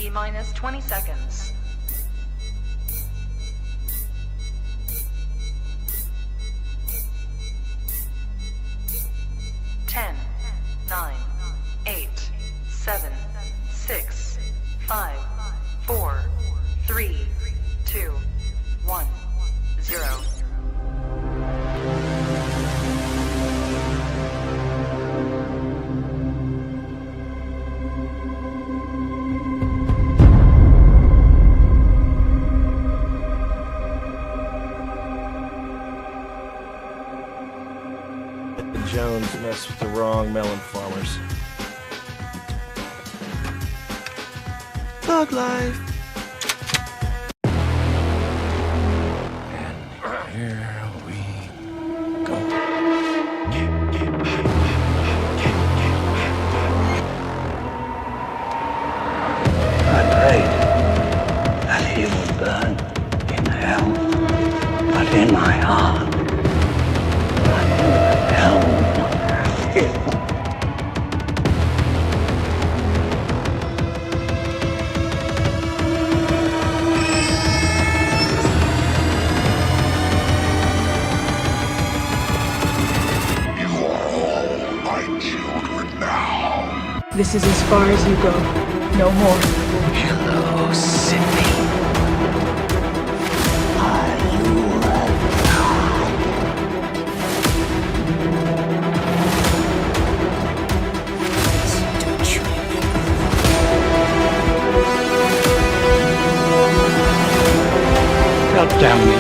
T-minus 20 seconds. 10, 9, 8, 7, 6, 5, 4, 3, 2, 1, 0. Jones mess with the wrong melon farmers. Thug life. And here we go. I prayed that he would burn in hell, but in my heart, hell. This is as far as you go. No more. Hello, Sydney. Are you God damn me.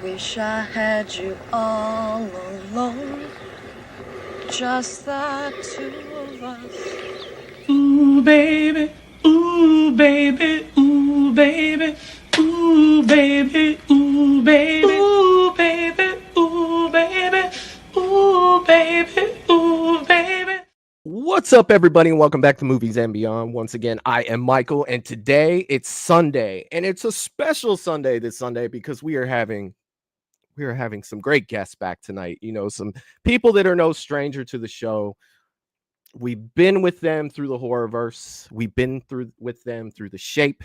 Wish I had you all alone, just the two of us. Ooh, baby, ooh, baby, ooh, baby, ooh, baby, ooh, baby, ooh, baby, ooh, baby, ooh, baby, ooh, baby. What's up, everybody, and welcome back to Movies and Beyond. Once again, I am Michael, and today it's Sunday, and it's a special Sunday this Sunday because we are having some great guests back tonight. You know, some people that are no stranger to the show. We've been with them through the horrorverse. We've been with them through The Shape,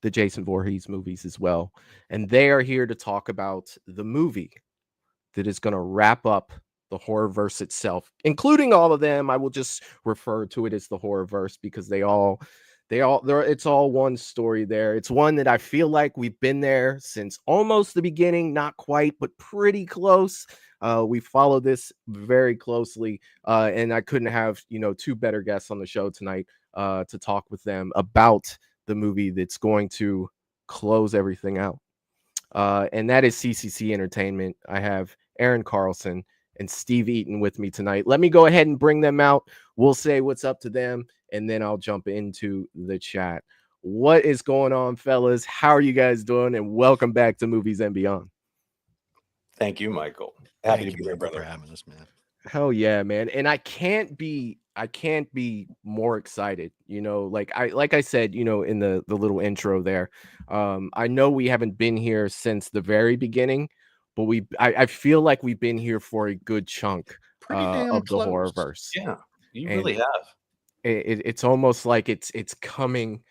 the Jason Voorhees movies as well. And they are here to talk about the movie that is going to wrap up the horrorverse itself, including all of them. I will just refer to it as the horrorverse because it's all one story there. It's one that I feel like we've been there since almost the beginning, not quite, but pretty close. We follow this very closely, and I couldn't have, two better guests on the show tonight to talk with them about the movie that's going to close everything out. And that is CCC Entertainment. I have Aaron Carlson and Steve Eaton with me tonight. Let me go ahead and bring them out. We'll say what's up to them, and then I'll jump into the chat. What is going on, fellas? How are you guys doing? And welcome back to Movies and Beyond. Thank you, Michael. Happy to be here, brother. For having us, man. Hell yeah, man. And I can't be more excited. Like I said, in the little intro there. I know we haven't been here since the very beginning, but I feel like we've been here for a good chunk of the horrorverse. Yeah, you really have. It's almost like it's coming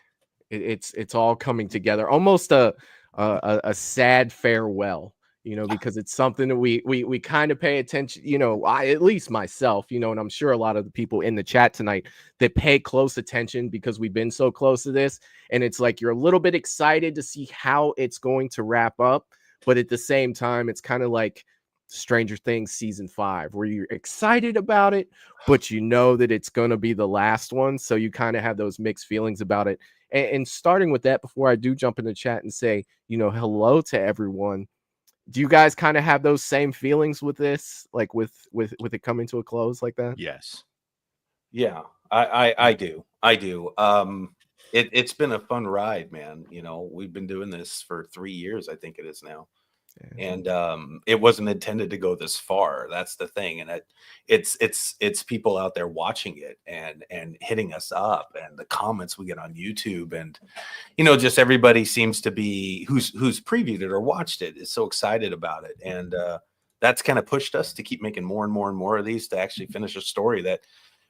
it's all coming together, almost a sad farewell, because it's something that we kind of pay attention, at least myself, and I'm sure a lot of the people in the chat tonight that pay close attention because we've been so close to this. And it's like you're a little bit excited to see how it's going to wrap up, but at the same time, it's kind of like Stranger Things season 5, where you're excited about it, but you know that it's going to be the last one. So you kind of have those mixed feelings about it. And starting with that, before I do jump in the chat and say, hello to everyone, do you guys kind of have those same feelings with this, like with it coming to a close like that? Yes. Yeah, I do. It's been a fun ride, man. We've been doing this for 3 years, I think it is now. And it wasn't intended to go this far. That's the thing. And it's people out there watching it and hitting us up, and the comments we get on YouTube, and just everybody seems to be who's previewed it or watched it is so excited about it. And that's kind of pushed us to keep making more and more and more of these, to actually finish a story that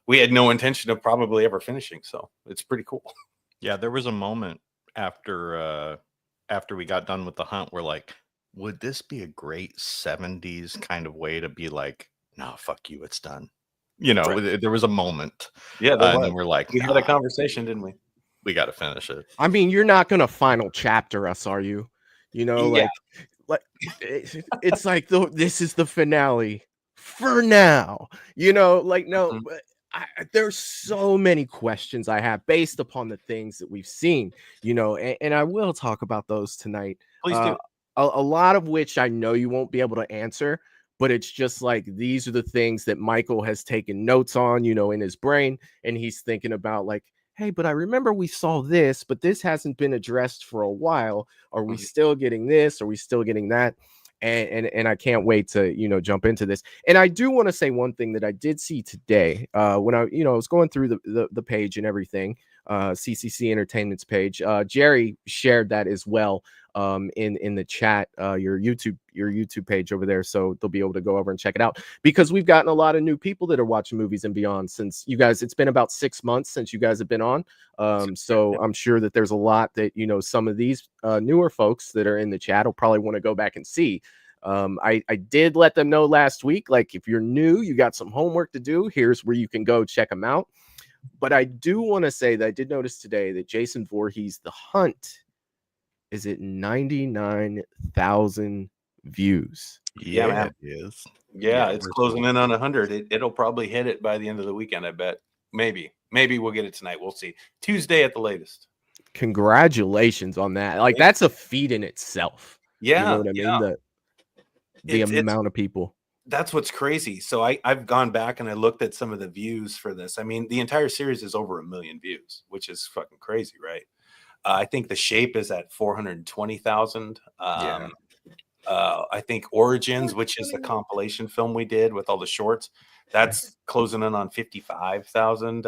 we had no intention of probably ever finishing. So it's pretty cool. Yeah, there was a moment after we got done with the hunt where, like, would this be a great 70s kind of way to be like, no, fuck you, it's done. Right. There was a moment. Yeah. And then we're like, we had a conversation, didn't we? We got to finish it. I mean, you're not going to final chapter us, are you? Yeah. Like it's like this is the finale for now, no, but there's so many questions I have based upon the things that we've seen, and I will talk about those tonight. Please do. A lot of which I know you won't be able to answer, but it's just like these are the things that Michael has taken notes on, in his brain, and he's thinking about, like, hey, but I remember we saw this, but this hasn't been addressed for a while. Are we still getting this? Are we still getting that? And I can't wait to jump into this. And I do want to say one thing that I did see today when I was going through the page and everything, CCC Entertainment's page. Jerry shared that as well in the chat, your YouTube page over there, so they'll be able to go over and check it out, because we've gotten a lot of new people that are watching Movies and Beyond since you guys. It's been about 6 months since you guys have been on, so I'm sure that there's a lot that some of these newer folks that are in the chat will probably want to go back and see. I did let them know last week, like, if you're new, you got some homework to do, here's where you can go check them out. But I do want to say that I did notice today that Jason Voorhees, The Hunt, is at 99,000 views. Yeah, man. it is. Yeah, it's closing in on 100. It'll probably hit it by the end of the weekend, I bet. Maybe we'll get it tonight. We'll see. Tuesday at the latest. Congratulations on that. Like, that's a feat in itself. Yeah. You know what I mean? The amount of people. That's what's crazy. So I've gone back and I looked at some of the views for this. I mean, the entire series is over 1 million views, which is fucking crazy, right? I think The Shape is at 420,000. I think Origins, which is the compilation film we did with all the shorts, that's closing in on 55,000.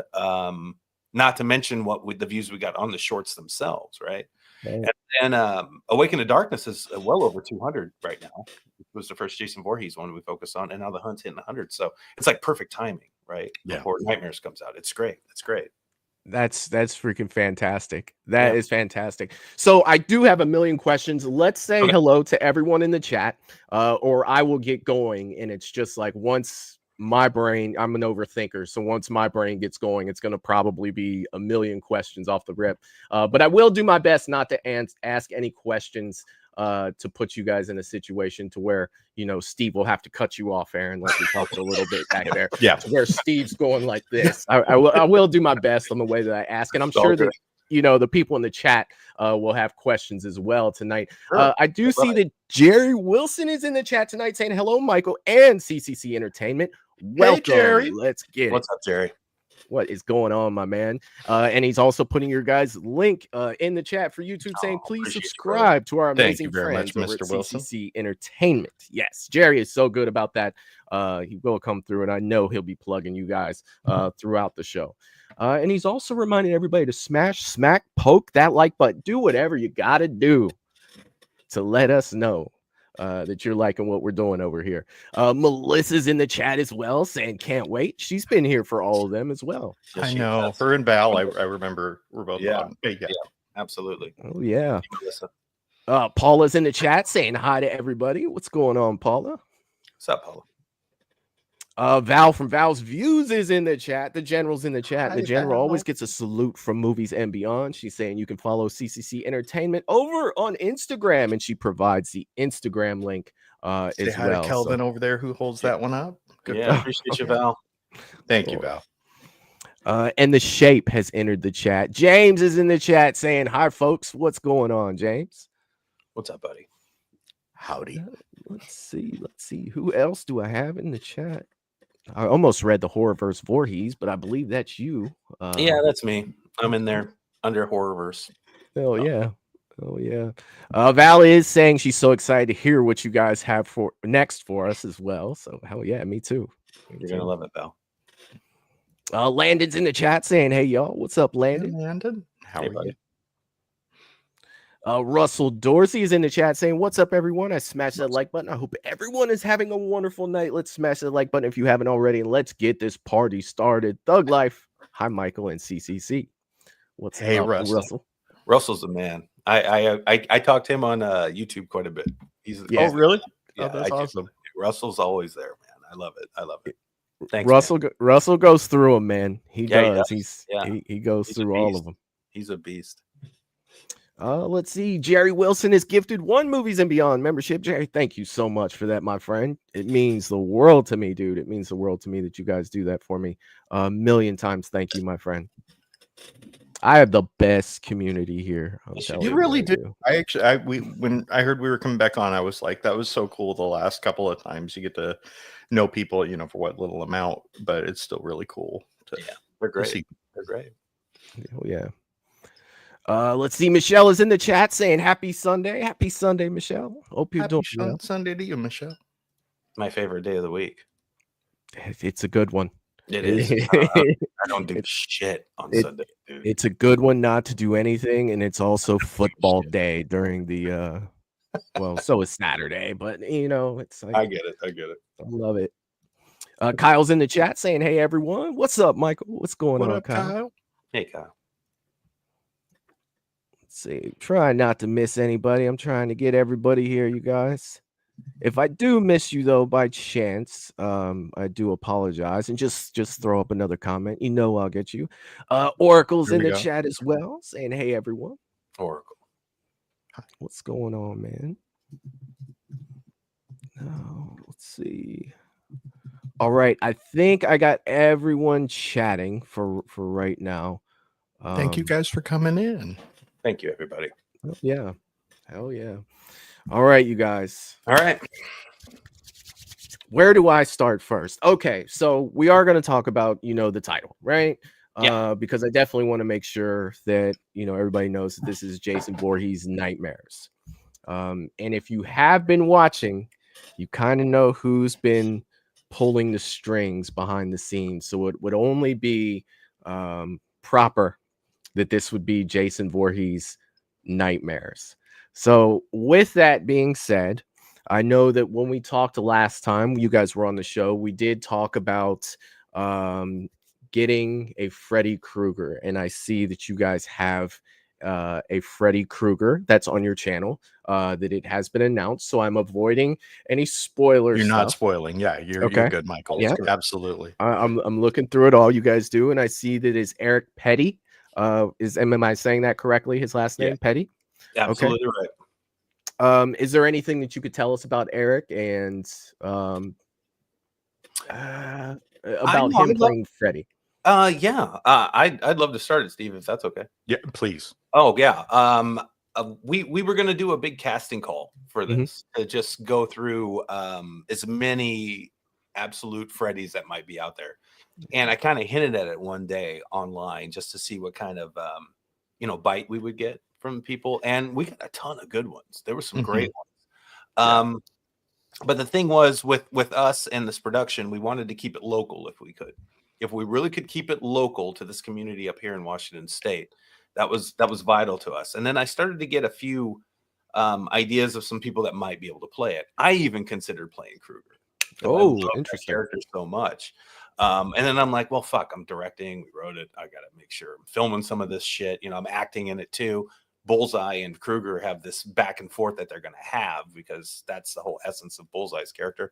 Not to mention the views we got on the shorts themselves, right? And Awaken to Darkness is well over 200 right now. It was the first Jason Voorhees one we focused on, and now The Hunt's hitting 100. So it's like perfect timing, right? Yeah. Before Nightmares comes out. It's great. It's great. That's freaking fantastic. That is fantastic. So I do have a million questions. Let's say hello to everyone in the chat, or I will get going. And it's just like, once my brain, I'm an overthinker, so once my brain gets going, it's going to probably be a million questions off the rip. But I will do my best not to ask any questions to put you guys in a situation to where Steve will have to cut you off, Aaron, like we talked a little bit back there. Yeah, to where Steve's going like this. I will do my best on the way that I ask, and I'm sure that the people in the chat will have questions as well tonight. Sure. I do see that Jerry Wilson is in the chat tonight saying hello, Michael and CCC Entertainment. Welcome. Hey, Jerry. Let's get What's up, Jerry? What is going on, my man? And he's also putting your guys' link in the chat for YouTube, saying please subscribe to our amazing friends over at CCC Entertainment. Yes, Jerry is so good about that. He will come through, and I know he'll be plugging you guys throughout the show. And he's also reminding everybody to smash, smack, poke that like button. Do whatever you got to do to let us know that you're liking what we're doing over here. Melissa's in the chat as well, saying can't wait. She's been here for all of them as well. I know. Her and Val, I remember, were both on. Yeah. Absolutely. Oh yeah. Thank you, Melissa. Paula's in the chat saying hi to everybody. What's going on, Paula? What's up, Paula? Val from Val's Views is in the chat. The general's in the chat. Hi, The general Val. always gets a salute from Movies and Beyond. She's saying you can follow CCC Entertainment over on Instagram, and she provides the Instagram link Say as hi well. to Kelvin over there who holds that one up. Good Yeah, job. appreciate you, Val. Thank you, Val. And the Shape has entered the chat. James is in the chat saying hi, folks. What's going on, James? What's up, buddy? Howdy. Let's see. Who else do I have in the chat? I almost read the horrorverse Voorhees, but I believe that's you. Yeah, that's me. I'm in there under horrorverse. Oh yeah. Oh yeah. Val is saying she's so excited to hear what you guys have for next for us as well. So hell yeah, me too. You're gonna love it, Val. Landon's in the chat saying, "Hey y'all, what's up, Landon?" Hey, Landon. How Hey, are buddy. you? Russell Dorsey is in the chat saying, "What's up, everyone? I smashed that like button. I hope everyone is having a wonderful night. Let's smash that like button if you haven't already. And let's get this party started." Thug Life. Hi, Michael and CCC. What's Hey, up, Russell. Russell's the man. I talked to him on YouTube quite a bit. Yeah. Oh, really? Yeah, That's awesome. Russell's always there, man. I love it. I love it. Thanks, Russell goes through them, man. He Yeah, does. he does. He goes He's a through all beast. of them. He's a beast. Let's see. Jerry Wilson is gifted 1 Movies and Beyond membership. Jerry, thank you so much for that, my friend. It means the world to me, dude. It means the world to me that you guys do that for me. A million times. Thank you, my friend. I have the best community here. You really do. When I heard we were coming back on, I was like, that was so cool. The last couple of times you get to know people, you know, for what little amount, but it's still really cool. They're great. see. They're great. Oh, yeah. Let's see. Michelle is in the chat saying happy Sunday. Happy Sunday, Michelle. Hope you're doing well. Sunday to you, Michelle. My favorite day of the week. It's a good one. It is. I don't do shit on Sunday, dude. It's a good one not to do anything, and it's also football day during the well, so is Saturday, but you know, it's like I get it. I love it. Kyle's in the chat saying, "Hey everyone, what's up, Michael? What's going on, Kyle? Hey, Kyle. Let's see. Try not to miss anybody. I'm trying to get everybody here, you guys. If I do miss you though, by chance, I do apologize, and just throw up another comment. You know, I'll get you. Oracle's in the chat as well, saying, "Hey everyone." Oracle. What's going on, man? Let's see. All right, I think I got everyone chatting for right now. Thank you guys for coming in. Thank you, everybody. Yeah. Hell yeah. All right, you guys. All right. Where do I start first? Okay, so we are going to talk about, you know, the title, right? Yeah. Because I definitely want to make sure that, you know, everybody knows that this is Jason Voorhees' Nightmares. And if you have been watching, you kind of know who's been pulling the strings behind the scenes. So it would only be proper that this would be Jason Voorhees' Nightmares. So with that being said, I know that when we talked last time, you guys were on the show, we did talk about getting a Freddy Krueger, and I see that you guys have a Freddy Krueger that's on your channel, that it has been announced. So I'm avoiding any spoilers. You're not spoiling. Yeah, you're good, Michael. Yeah, absolutely. I'm looking through it all. You guys do, and I see that is Eric Petty. Am I saying that correctly? His last name, Petty. Absolutely right. Is there anything that you could tell us about Eric and about him playing Freddy? Yeah. I'd love to start it, Steve, if that's okay. Yeah, please. Oh yeah. We were gonna do a big casting call for this to just go through as many absolute Freddys that might be out there. And I kind of hinted at it one day online just to see what kind of bite we would get from people, and we got a ton of good ones. There were some great ones. But the thing was with us and this production, we wanted to keep it local if we could. If we really could keep it local to this community up here in Washington State, that was vital to us. And then I started to get a few ideas of some people that might be able to play it. I even considered playing Krueger. Oh, interesting. Character so much. And then I'm like, well, fuck, I'm directing. We wrote it. I got to make sure I'm filming some of this shit. You know, I'm acting in it too. Bullseye and Kruger have this back and forth that they're going to have, because that's the whole essence of Bullseye's character.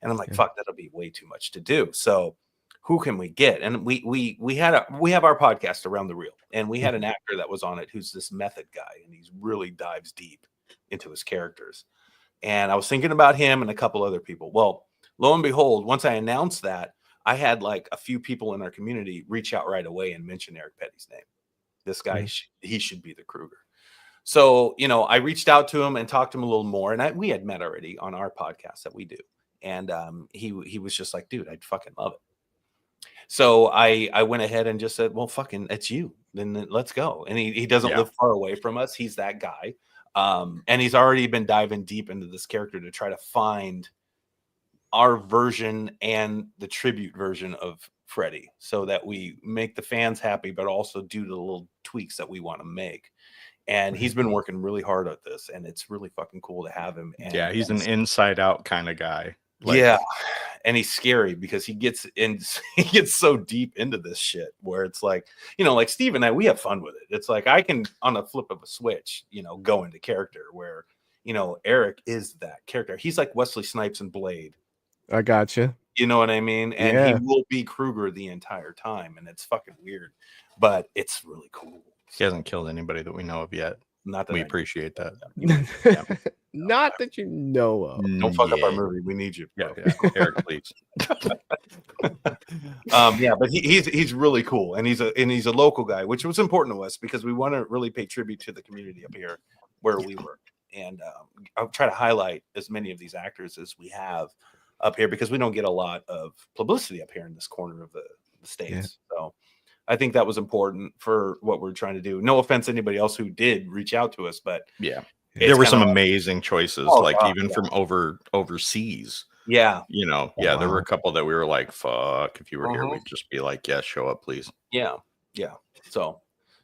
And I'm like, fuck, that'll be way too much to do. So who can we get? And we have our podcast Around the Reel, and we had an actor that was on it who's this method guy, and he's really dives deep into his characters. And I was thinking about him and a couple other people. Well, lo and behold, once I announced that, I had like a few people in our community reach out right away and mention Eric Petty's name. This guy, he should be the Kruger. So, you know, I reached out to him and talked to him a little more, and we had met already on our podcast that we do. And he was just like, dude, I'd fucking love it. So I went ahead and just said, well, fucking, it's you. Then let's go. And he doesn't live far away from us. He's that guy. And he's already been diving deep into this character to try to find our version and the tribute version of Freddy, so that we make the fans happy, but also do the little tweaks that we want to make. And he's been working really hard at this, and it's really fucking cool to have him. And yeah, he's an inside out kind of guy. Like, yeah, and he's scary because he gets so deep into this shit where it's like, you know, like Steve and I, we have fun with it. It's like I can, on a flip of a switch, you know, go into character, where, you know, Eric is that character. He's like Wesley Snipes and Blade. I gotcha. You know what I mean? And he will be Kruger the entire time, and it's fucking weird, but it's really cool. He hasn't killed anybody that we know of yet. Not that we appreciate that. Not that you know of. Don't fuck up our movie. We need you. Yeah, Eric, please. But he's really cool, and he's a local guy, which was important to us because we want to really pay tribute to the community up here where we work, and I'll try to highlight as many of these actors as we have up here, because we don't get a lot of publicity up here in this corner of the states. So I think that was important for what we're trying to do. No offense to anybody else who did reach out to us, but there were some amazing choices, even from overseas. Yeah. You know, there were a couple that we were like, fuck, if you were here, we'd just be like, yeah, show up, please. Yeah. Yeah. So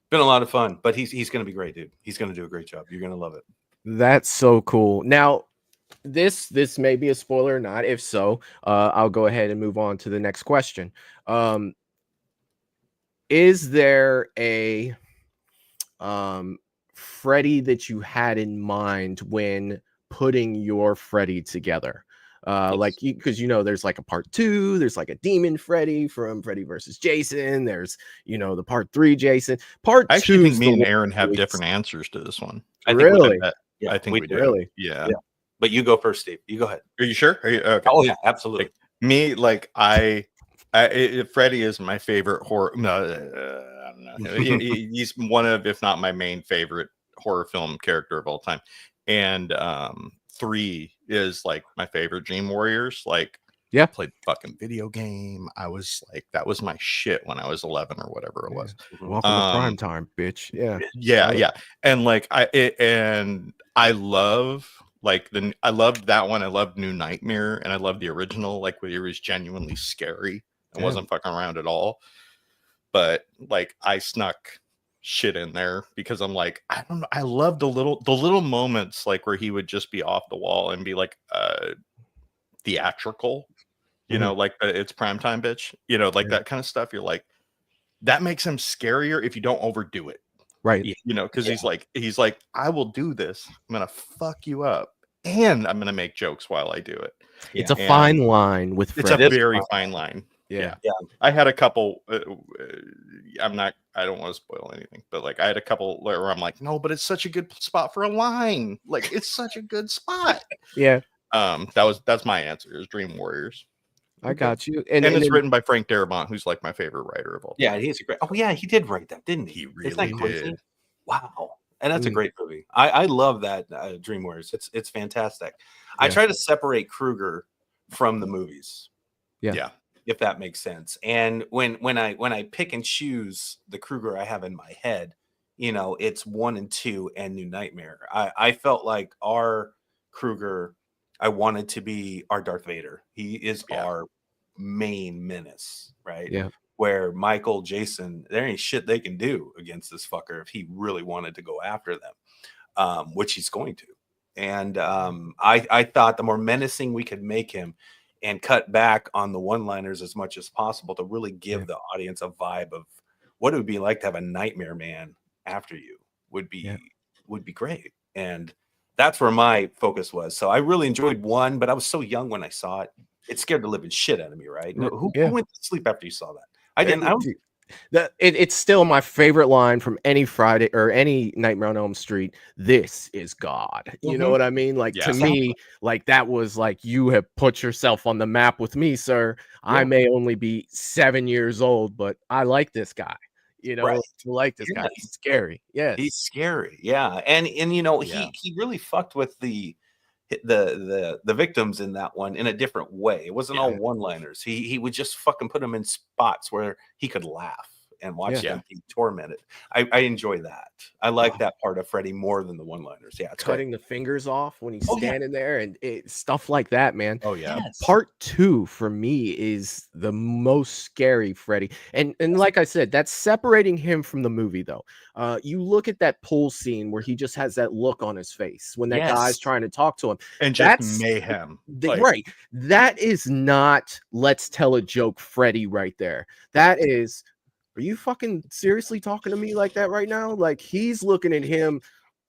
been a lot of fun, but he's going to be great, dude. He's going to do a great job. You're going to love it. That's so cool. Now, this may be a spoiler or not. If so, I'll go ahead and move on to the next question. Is there a Freddy that you had in mind when putting your Freddy together? Like, because you know, there's like a part 2, there's like a demon Freddy from Freddy versus Jason. There's, you know, the part 3 Jason. Part 2. I actually think me and Aaron have different answers to this one. I think really? I think we do. Really? Yeah. But you go first, Steve. You go ahead. Are you sure? Are you okay? Oh yeah, absolutely. Like, me, like Freddy is my favorite horror. No, I don't know. He's one of, if not my main favorite horror film character of all time. And 3 is like my favorite Dream Warriors. Like, yeah, played the fucking video game. I was like, that was my shit when I was 11 or whatever it was. Welcome to prime time, bitch. Yeah. And like I love. Like I loved that one. I loved New Nightmare, and I loved the original, like where it was genuinely scary and wasn't fucking around at all. But like I snuck shit in there because I'm like, I don't know. I love the little moments, like where he would just be off the wall and be like theatrical, you know, like it's primetime, bitch, you know, like that kind of stuff. You're like, that makes him scarier if you don't overdo it. Right. You know, because he's like, I will do this. I'm going to fuck you up. And I'm going to make jokes while I do it. It's a fine line with Freddy. It's a very fine line. Yeah. I had a couple. I don't want to spoil anything, but like I had a couple where I'm like, no, but it's such a good spot for a line. Like, it's such a good spot. Yeah. That's my answer, is Dream Warriors. I got you. And it's written by Frank Darabont, who's like my favorite writer of all time. Yeah, he's a great. Oh yeah, he did write that, didn't he? He really did. Wow, and that's a great movie. I love that Dream Warriors. It's fantastic. I try to separate Kruger from the movies. Yeah. If that makes sense. And when I pick and choose the Kruger I have in my head, you know, it's 1 and 2 and New Nightmare. I felt like our Kruger, I wanted to be our Darth Vader. He is our main menace, right? Yeah. Where Michael, Jason, there ain't shit they can do against this fucker if he really wanted to go after them, which he's going to. And I thought the more menacing we could make him and cut back on the one-liners as much as possible to really give the audience a vibe of what it would be like to have a nightmare man after you would be would be great. And that's where my focus was. So I really enjoyed 1, but I was so young when I saw it. It scared the living shit out of me, right? No, who went to sleep after you saw that? I didn't. I was, It's still my favorite line from any Friday or any Nightmare on Elm Street. This is God. You know what I mean? Like to me, like that was like, you have put yourself on the map with me, sir. I may only be 7 years old, but I like this guy. You know, I like this guy. He's scary. Yes, he's scary. Yeah, and you know, he really fucked with the victims in that one in a different way. It wasn't all one-liners. He would just fucking put them in spots where he could laugh and watch them be tormented. I enjoy that. I like that part of Freddy more than the one-liners. Yeah, it's cutting the fingers off when he's standing there and stuff like that, man. Oh yeah. Part 2 for me is the most scary Freddy, and like I said, that's separating him from the movie though. You look at that pool scene where he just has that look on his face when that guy's trying to talk to him, and just mayhem. Right, that is not let's tell a joke Freddy right there. That is, are you fucking seriously talking to me like that right now? Like he's looking at him,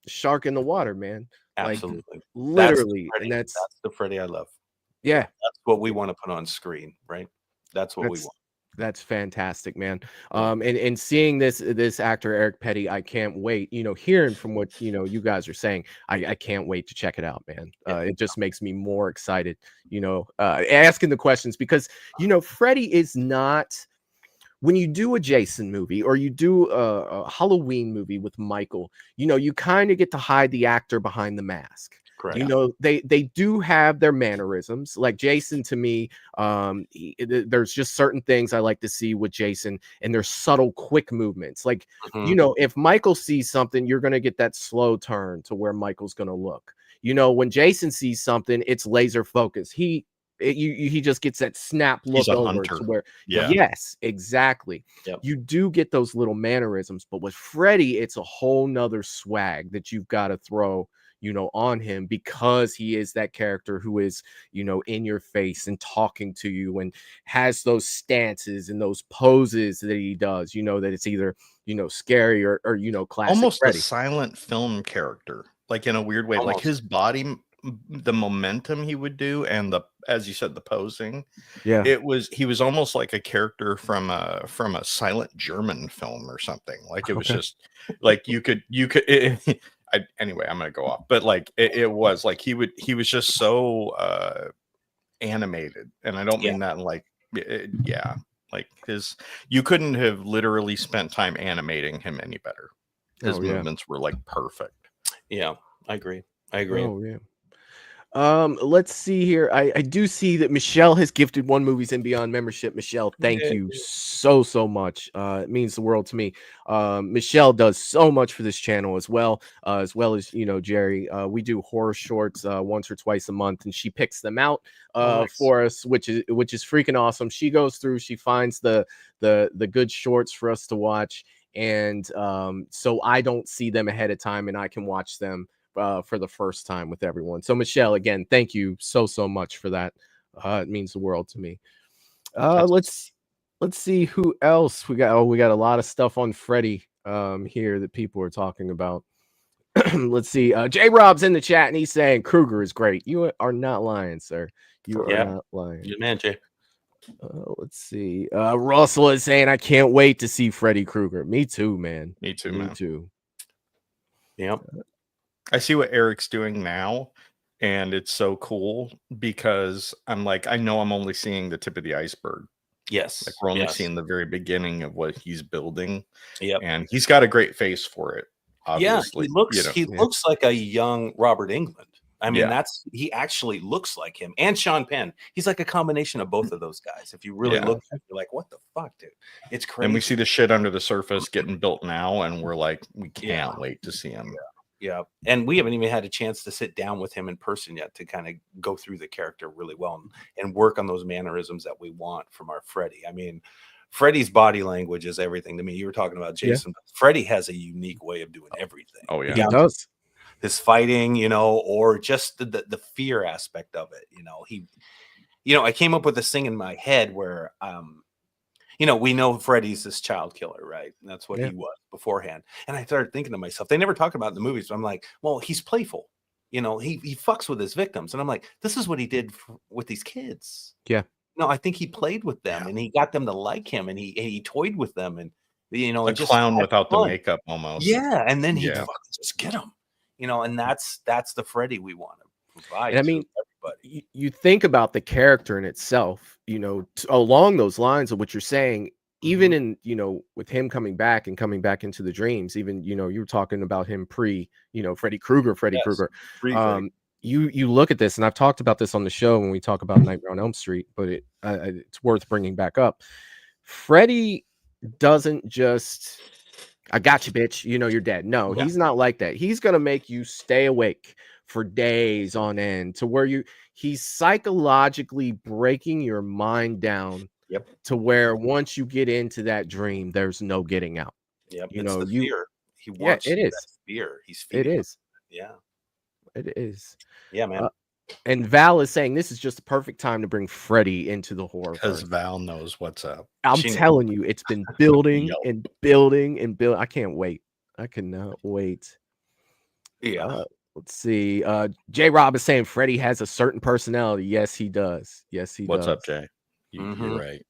shark in the water, man. Absolutely, like, literally, that's the Freddy I love. Yeah, that's what we want to put on screen, right? That's what we want. That's fantastic, man. And seeing this actor Eric Petty, I can't wait. You know, hearing from what you guys are saying, I can't wait to check it out, man. It just makes me more excited. Asking the questions because Freddy is not. When you do a Jason movie or you do a Halloween movie with Michael, you kind of get to hide the actor behind the mask. Correct. They do have their mannerisms. Like Jason, to me, there's just certain things I like to see with Jason, and there's subtle, quick movements. Like, if Michael sees something, you're going to get that slow turn to where Michael's going to look. When Jason sees something, it's laser focus. He just gets that snap look over to where yes, exactly. You do get those little mannerisms, but with Freddy, it's a whole nother swag that you've got to throw on him, because he is that character who is in your face and talking to you and has those stances and those poses that he does, that it's either scary or classic almost Freddy. a silent film character, like in a weird way. Like his body, the momentum he would do, and as you said, the posing, he was almost like a character from a silent German film or something. Like it was just like you could anyway, I'm gonna go off, but like it was like he was just so animated, and I don't mean that in like like you couldn't have literally spent time animating him any better. His movements were like perfect. Yeah, I agree. Oh yeah. Let's see here. I do see that Michelle has gifted one Movies and Beyond membership. Michelle, thank you so much. It means the world to me. Michelle does so much for this channel as well as Jerry. We do horror shorts once or twice a month, and she picks them out for us, which is freaking awesome. She goes through, she finds the good shorts for us to watch, and so I don't see them ahead of time, and I can watch them for the first time with everyone. So Michelle, again, thank you so much for that. It means the world to me. Let's see who else we got. We got a lot of stuff on Freddy here that people are talking about. Let's see. J Rob's in the chat and he's saying Krueger is great. You are not lying, sir. You are not lying. Good man, Jay. Let's see. Russell is saying I can't wait to see Freddy Krueger. Me too, man. Me too, man. Yep. I see what Eric's doing now, and it's so cool because I'm like, I know I'm only seeing the tip of the iceberg. Yes. Like we're only seeing the very beginning of what he's building. Yep. And he's got a great face for it. Obviously. Yeah, he looks like a young Robert Englund. I mean, he actually looks like him, and Sean Penn. He's like a combination of both of those guys. If you really look at it, you're like, what the fuck, dude? It's crazy. And we see the shit under the surface getting built now, and we're like, we can't wait to see him. Yeah, and we haven't even had a chance to sit down with him in person yet to kind of go through the character really well and work on those mannerisms that we want from our Freddy. I mean, Freddy's body language is everything to me. You were talking about Jason. But Freddy has a unique way of doing everything. Oh yeah, he does. His fighting, or just the fear aspect of it. I came up with this thing in my head where you know, we know Freddy's this child killer, right? And that's what Yeah. he was beforehand. And I started thinking to myself, they never talk about it in the movies, but I'm like, well, he's playful. You know, he fucks with his victims. And I'm like, this is what he did with these kids. Yeah. No, I think he played with them and he got them to like him and he toyed with them and, you know, A and just clown had without the fun. makeup almost. Yeah. And then he'd Yeah. fucking just get them, you know, and that's the Freddy we want to provide And I to mean, everybody. you think about the character in itself, you know, along those lines of what you're saying, even in, you know, with him coming back into the dreams, even, you know, you were talking about him pre, you know, Freddy Krueger. Freddy. You look at this, and I've talked about this on the show when we talk about Nightmare on Elm Street, but it's worth bringing back up. Freddy doesn't just, I got you, bitch, you know, you're dead. No, he's not like that. He's gonna make you stay awake for days on end, to where he's psychologically breaking your mind down. Yep. To where once you get into that dream, there's no getting out. Yep. You It's know, the fear. He yeah, wants it is. that fear. He's It feeding is. them. Yeah. It is. Yeah, man. And Val is saying this is just the perfect time to bring Freddy into the horror. Because Val knows what's up. I'm telling you, it's been building and building and building. I can't wait. I cannot wait. Yeah. Let's see. J Rob is saying Freddy has a certain personality. Yes, he does. Yes, he does. What's up, Jay? You're right.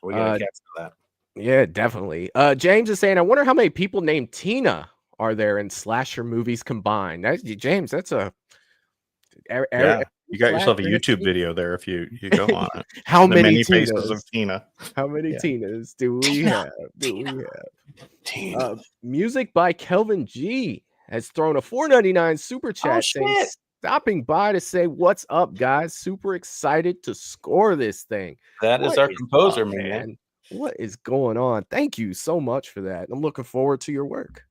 We gotta catch that. Yeah, definitely. James is saying, I wonder how many people named Tina are there in slasher movies combined. James, that's a you got yourself a YouTube video there if you go on it. How the many faces of Tina? How many Tinas do we have? Tina. Music by Kelvin G has thrown a $4.99 super chat saying, stopping by to say what's up, guys. Super excited to score this thing. That is our composer, man. What is going on? Thank you so much for that. I'm looking forward to your work.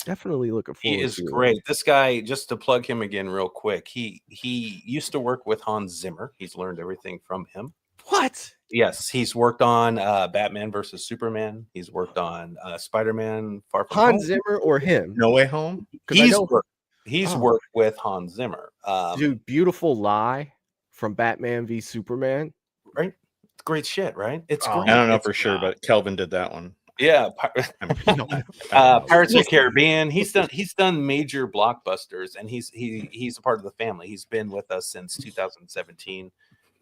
Definitely looking forward. He is great. This guy, just to plug him again real quick, he used to work with Hans Zimmer. He's learned everything from him. What? Yes, he's worked on Batman versus Superman. He's worked on Spider-Man Far From Hans Home. Zimmer or him? No Way Home? He's worked with Hans Zimmer. Dude, Beautiful Lie from Batman v Superman. Right? It's great shit, right? It's great. I don't know for sure, but Kelvin did that one. Yeah, Pirates of the Caribbean. He's done major blockbusters, and he's a part of the family. He's been with us since 2017,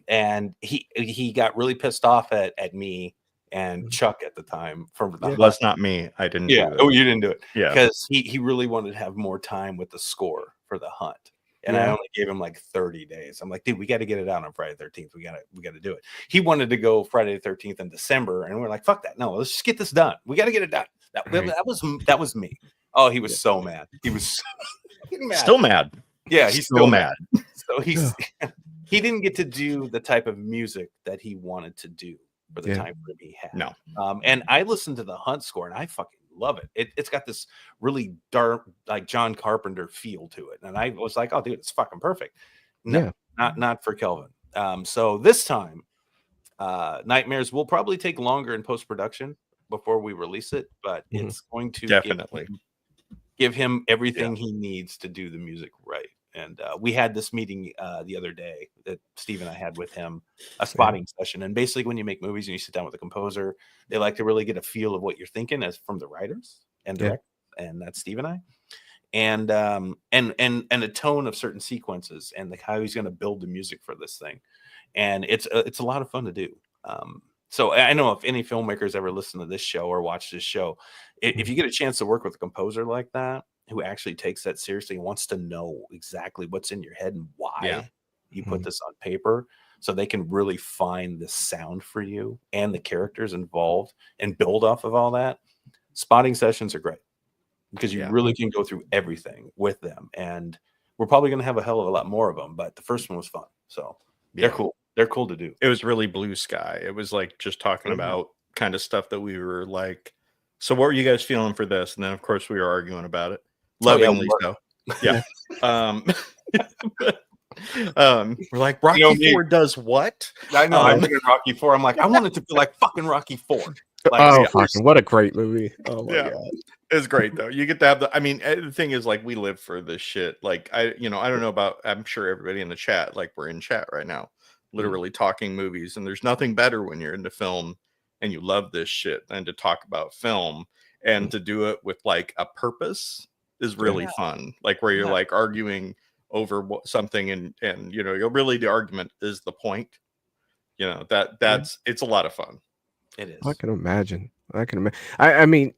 and he got really pissed off at me and Chuck at the time for the Well, that's not me. I didn't. Yeah. Do it. Oh, you didn't do it. Yeah. Because he really wanted to have more time with the score for the hunt. And I only gave him like 30 days. I'm like, dude, we got to get it out on Friday the 13th. We got to do it. He wanted to go Friday the 13th in December, and we're like, fuck that. No, let's just get this done. We got to get it done. That was me. Oh, he was so mad. He was so mad. Still mad. Yeah, he's still mad. So he didn't get to do the type of music that he wanted to do for the time frame he had. No. And I listened to the Hunt score, and I fucking love it. It's got this really dark, like John Carpenter feel to it, and I was like, "Oh, dude, it's fucking perfect." No, not for Kelvin. So this time, Nightmares will probably take longer in post production before we release it, but it's going to definitely give him everything he needs to do the music right. And we had this meeting the other day that Steve and I had with him, a spotting session. And basically, when you make movies and you sit down with a composer, they like to really get a feel of what you're thinking as from the writers and directors, and that's Steve and I, and a tone of certain sequences and how he's going to build the music for this thing. And it's a lot of fun to do. So I know if any filmmakers ever listen to this show or watch this show, if you get a chance to work with a composer like that, who actually takes that seriously and wants to know exactly what's in your head and why you put this on paper, so they can really find the sound for you and the characters involved and build off of all that. Spotting sessions are great because you really can go through everything with them. And we're probably going to have a hell of a lot more of them, but the first one was fun. So they're cool. They're cool to do. It was really blue sky. It was like just talking about kind of stuff that we were like, so what were you guys feeling for this? And then of course we were arguing about it. Lovingly so. Yeah. We're like, Rocky 4 does what? I know. I look at Rocky 4. I'm like, I want it to feel like fucking Rocky 4. Like, fucking what a great movie. Oh my god. It's great though. You get to have the thing is, like, we live for this shit. Like, I don't know about, I'm sure everybody in the chat, like, we're in chat right now, literally talking movies, and there's nothing better when you're into film and you love this shit than to talk about film, and to do it with like a purpose is really fun. Like where you're like arguing over something, and you know, really the argument is the point. You know, that's it's a lot of fun. It is. I can imagine. I mean,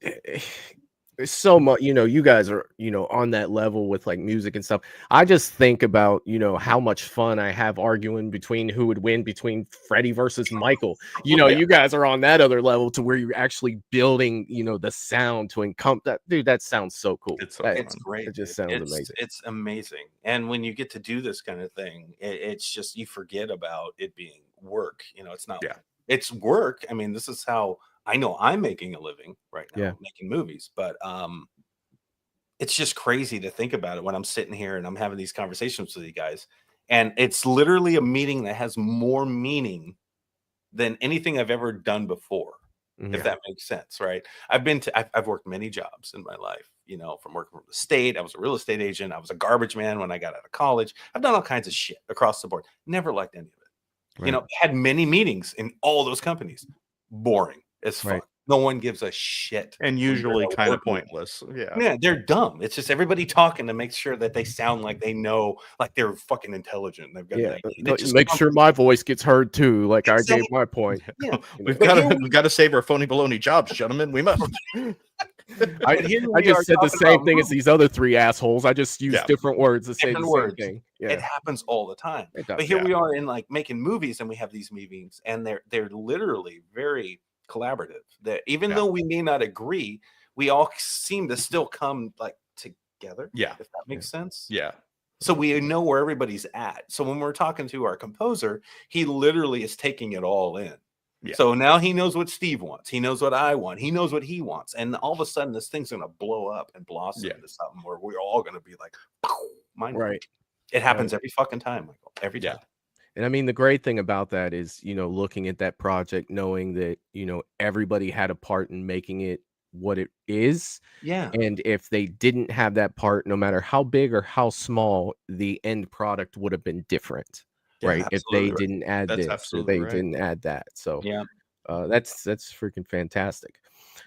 it's so much, you know, you guys are, you know, on that level with like music and stuff. I just think about, you know, how much fun I have arguing between who would win between Freddie versus Michael. You know, you guys are on that other level to where you're actually building, you know, the sound to encompass that. Dude, that sounds so cool. It's great. It just sounds amazing. It's amazing. And when you get to do this kind of thing, it's just, you forget about it being work. You know, it's not, it's work. I mean, this is how I know I'm making a living right now, making movies, but it's just crazy to think about it when I'm sitting here and I'm having these conversations with you guys, and it's literally a meeting that has more meaning than anything I've ever done before, if that makes sense, right? I've worked many jobs in my life, you know, from working for the state. I was a real estate agent. I was a garbage man when I got out of college. I've done all kinds of shit across the board. Never liked any of it. You know, had many meetings in all those companies. Boring as fuck. No one gives a shit. And usually kind of pointless. Yeah, they're dumb. It's just everybody talking to make sure that they sound like they know, like they're fucking intelligent. They've got make sure my voice gets heard too. Like I gave my point. We've got to save our phony baloney jobs, gentlemen. We must. I just said the same thing as these other three assholes. I just use different words to say the same thing. It happens all the time. But here we are in like making movies, and we have these meetings, and they're literally very collaborative. That even though we may not agree, we all seem to still come like together. Yeah, if that makes sense. Yeah. So we know where everybody's at. So when we're talking to our composer, he literally is taking it all in. Yeah. So now he knows what Steve wants. He knows what I want. He knows what he wants. And all of a sudden, this thing's going to blow up and blossom into something where we're all going to be like, mind. It happens every fucking time, Michael. Every time. And I mean, the great thing about that is, you know, looking at that project, knowing that, you know, everybody had a part in making it what it is. Yeah. And if they didn't have that part, no matter how big or how small, the end product would have been different. Right, if they didn't add this or they didn't add that. So that's freaking fantastic.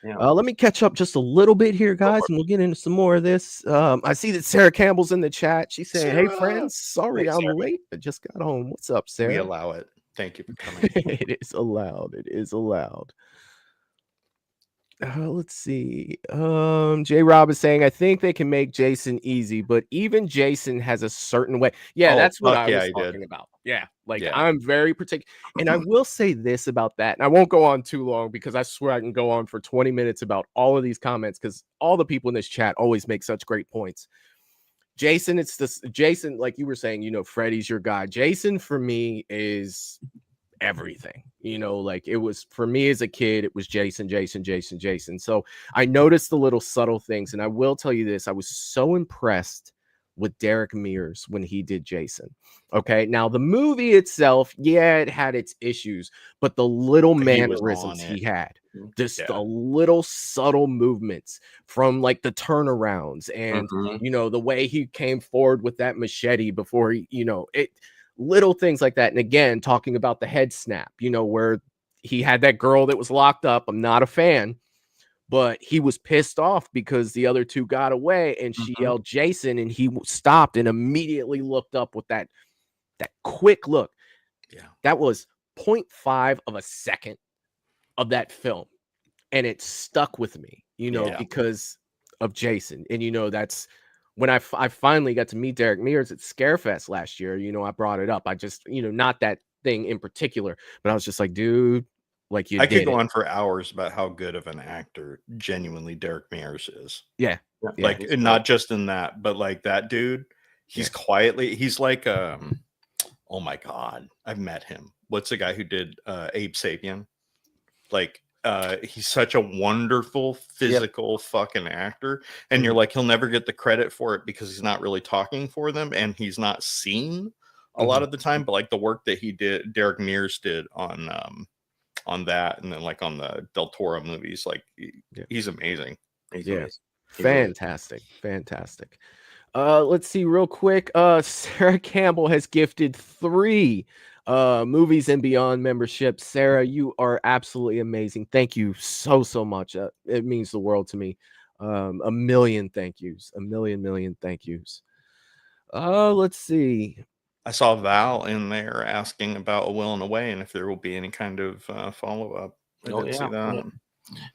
Let me catch up just a little bit here, guys, and we'll get into some more of this. I see that Sarah Campbell's in the chat. She said, "Hey friends, sorry I'm late. I just got home. What's up, Sarah?" We allow it. Thank you for coming. It is allowed. It is allowed. Let's see. J Rob is saying, I think they can make Jason easy, but even Jason has a certain way. Yeah, that's what I was talking about. Yeah, like I'm very particular. And I will say this about that, and I won't go on too long because I swear I can go on for 20 minutes about all of these comments because all the people in this chat always make such great points. Jason, it's this Jason, like you were saying, you know, Freddie's your guy. Jason for me is everything, you know, like it was for me as a kid, it was Jason. So I noticed the little subtle things, and I will tell you this, I was so impressed with Derek Mears when he did Jason. Okay, now the movie itself, it had its issues, but the little mannerisms he had, just the little subtle movements from like the turnarounds and you know, the way he came forward with that machete before he, you know, it little things like that. And again, talking about the head snap, you know, where he had that girl that was locked up. I'm not a fan, but he was pissed off because the other two got away, and she yelled Jason, and he stopped and immediately looked up with that quick look. Yeah, that was 0.5 of a second of that film, and it stuck with me, you know, because of Jason. And you know, that's when I finally got to meet Derek Mears at Scarefest last year. You know, I brought it up. I just, you know, not that thing in particular, but I was just like, dude, like I could go on for hours about how good of an actor genuinely Derek Mears is. Yeah. Like, and not just in that, but like that dude, he's quietly, he's like, oh my God, I've met him. What's the guy who did Abe Sapien? Like, he's such a wonderful physical fucking actor, and you're like, he'll never get the credit for it because he's not really talking for them, and he's not seen a lot of the time. But like the work that he did, Derek Mears did on that, and then like on the Del Toro movies, like he's amazing. He's amazing. Fantastic. Let's see real quick. Sarah Campbell has gifted 3 Movies and Beyond membership. Sarah, you are absolutely amazing. Thank you so much. It means the world to me. A million thank yous. A million thank yous. Let's see. I saw Val in there asking about A Will and a Way and if there will be any kind of follow up. I didn't see that.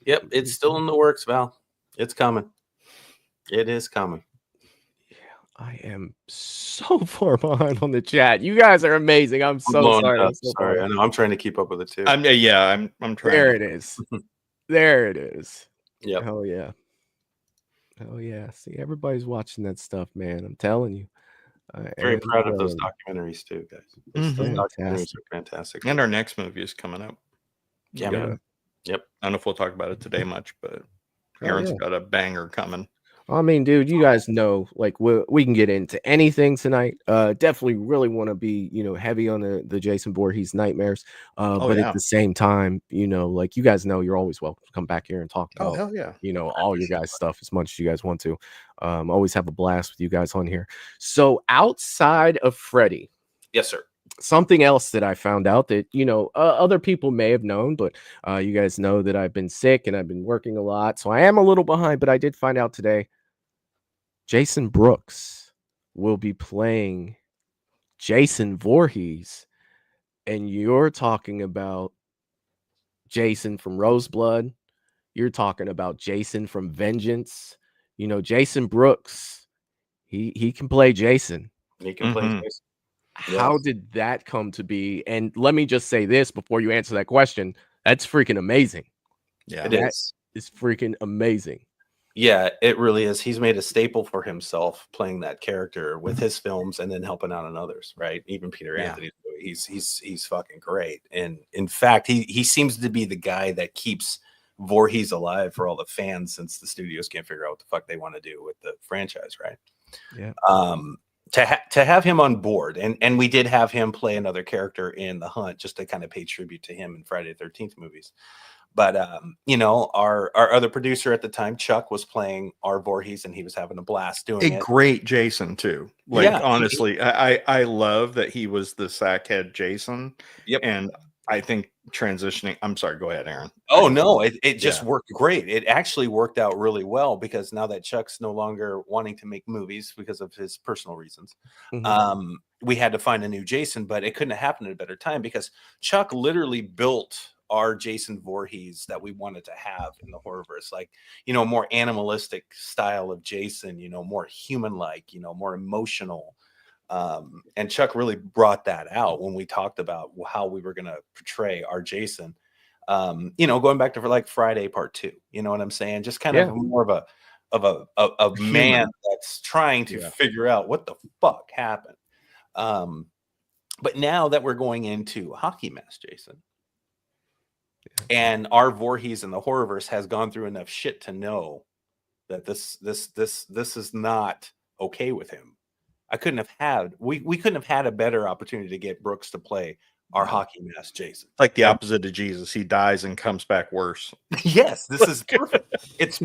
Yep, it's still in the works, Val. It's coming. It is coming. I am so far behind on the chat. You guys are amazing. I'm so sorry. I'm so sorry. I know. I'm trying to keep up with it too. I'm trying. There it is. There it is. Yep. Hell yeah. Hell yeah. See, everybody's watching that stuff, man. I'm telling you. Very proud of those documentaries too, guys. Those documentaries are fantastic. And our next movie is coming up. Yeah, man. Yep. I don't know if we'll talk about it today much, but Aaron's got a banger coming. I mean, dude, you guys know, like, we can get into anything tonight. Definitely really want to be, heavy on the Jason Voorhees nightmares. But at the same time, like, you guys know, you're always welcome to come back here and talk about, hell yeah. all your guys' stuff as much as you guys want to. Always have a blast with you guys on here. So outside of Freddy. Yes, sir. Something else that I found out that, other people may have known, but you guys know that I've been sick and I've been working a lot. So I am a little behind, but I did find out today Jason Brooks will be playing Jason Voorhees. And you're talking about Jason from Roseblood. You're talking about Jason from Vengeance. Jason Brooks, he can play Jason. He can play Jason. How did that come to be? And let me just say this before you answer that question. That's freaking amazing. Yeah, it is. It's freaking amazing. Yeah, it really is. He's made a staple for himself playing that character with his films and then helping out on others, right? Even Peter Anthony, he's fucking great. And in fact, he seems to be the guy that keeps Voorhees alive for all the fans, since the studios can't figure out what the fuck they want to do with the franchise, right? Yeah. To have him on board, and we did have him play another character in The Hunt just to kind of pay tribute to him in Friday the 13th movies. But our other producer at the time, Chuck, was playing our Voorhees, and he was having a blast doing it. Great Jason too. Like, honestly, I love that he was the sackhead Jason. Yep. And I think transitioning. I'm sorry. Go ahead, Aaron. Oh no, it just worked great. It actually worked out really well, because now that Chuck's no longer wanting to make movies because of his personal reasons, we had to find a new Jason. But it couldn't have happened at a better time, because Chuck literally built our Jason Voorhees that we wanted to have in the horrorverse, like, more animalistic style of Jason, more human-like, more emotional. And Chuck really brought that out when we talked about how we were going to portray our Jason. Going back to like Friday Part 2, you know what I'm saying? Just kind of more of a man that's trying to figure out what the fuck happened. But now that we're going into Hockey Mask Jason, and our Voorhees in the horrorverse has gone through enough shit to know that this is not okay with him. We couldn't have had a better opportunity to get Brooks to play our Hockey Mask Jason. Like the opposite of Jesus. He dies and comes back worse. Yes, this is perfect. It's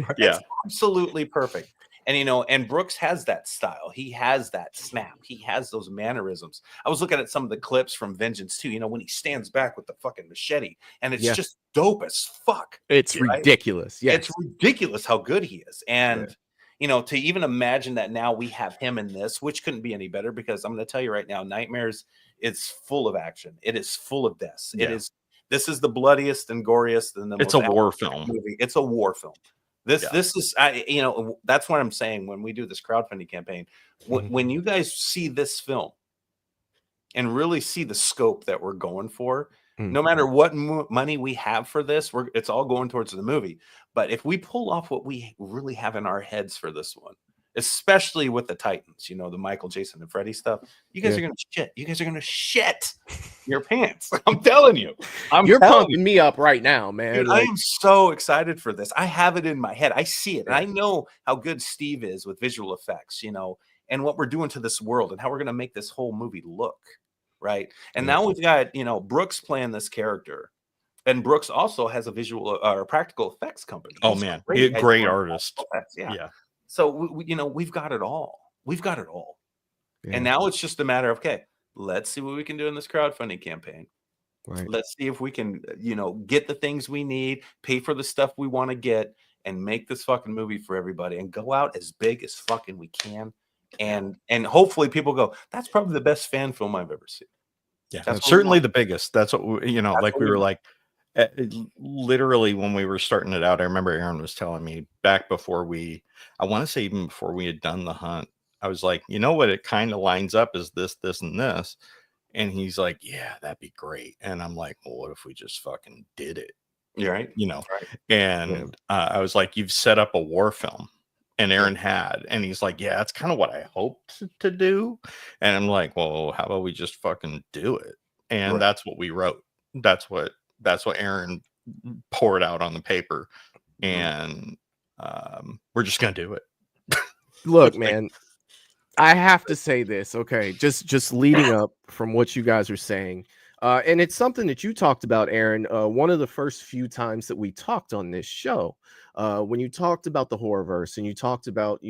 absolutely perfect. And and Brooks has that style. He has that snap. He has those mannerisms. I was looking at some of the clips from Vengeance too, when he stands back with the fucking machete, and it's just dope as fuck. It's ridiculous. Yeah. It's ridiculous how good he is. And to even imagine that now we have him in this, which couldn't be any better, because I'm going to tell you right now, Nightmares is full of action. It is full of deaths. Yeah. This is the bloodiest and goriest and the it's a war film movie. It's a war film. This is that's what I'm saying when we do this crowdfunding campaign. When you guys see this film and really see the scope that we're going for, no matter what money we have for this, it's all going towards the movie. But if we pull off what we really have in our heads for this one, especially with the Titans, the Michael, Jason, and Freddy stuff, you guys are gonna shit. You guys are gonna shit your pants. I'm telling you. You're pumping me up right now, man. Dude, I am so excited for this. I have it in my head. I see it, and I know how good Steve is with visual effects, and what we're doing to this world, and how we're gonna make this whole movie look right. And now we've got Brooks playing this character. And Brooks also has a visual or practical effects company. Oh, man. Great artist. Yeah. So, we've got it all. We've got it all. Yeah. And now it's just a matter of, okay, let's see what we can do in this crowdfunding campaign. Right. Let's see if we can, get the things we need, pay for the stuff we want to get, and make this fucking movie for everybody, and go out as big as fucking we can. And hopefully people go, that's probably the best fan film I've ever seen. Yeah, That's what we certainly want. the biggest. That's what That's like what we we were want. like, literally when we were starting it out. I remember Aaron was telling me back before I want to say even before we had done the hunt, I was like, you know what, it kind of lines up is this, and this, and he's like, yeah, that'd be great. And I'm like, well, what if we just fucking did it? You're right. Right. And I was like, you've set up a war film. And Aaron had, and he's like, yeah, that's kind of what I hoped to do. And I'm like, well, how about we just fucking do it? And that's what we wrote. That's what Aaron poured out on the paper. And we're just gonna do it. Look, man, I have to say this, okay? Just leading up from what you guys are saying. And it's something that you talked about, Aaron, one of the first few times that we talked on this show, when you talked about the horrorverse and you talked about,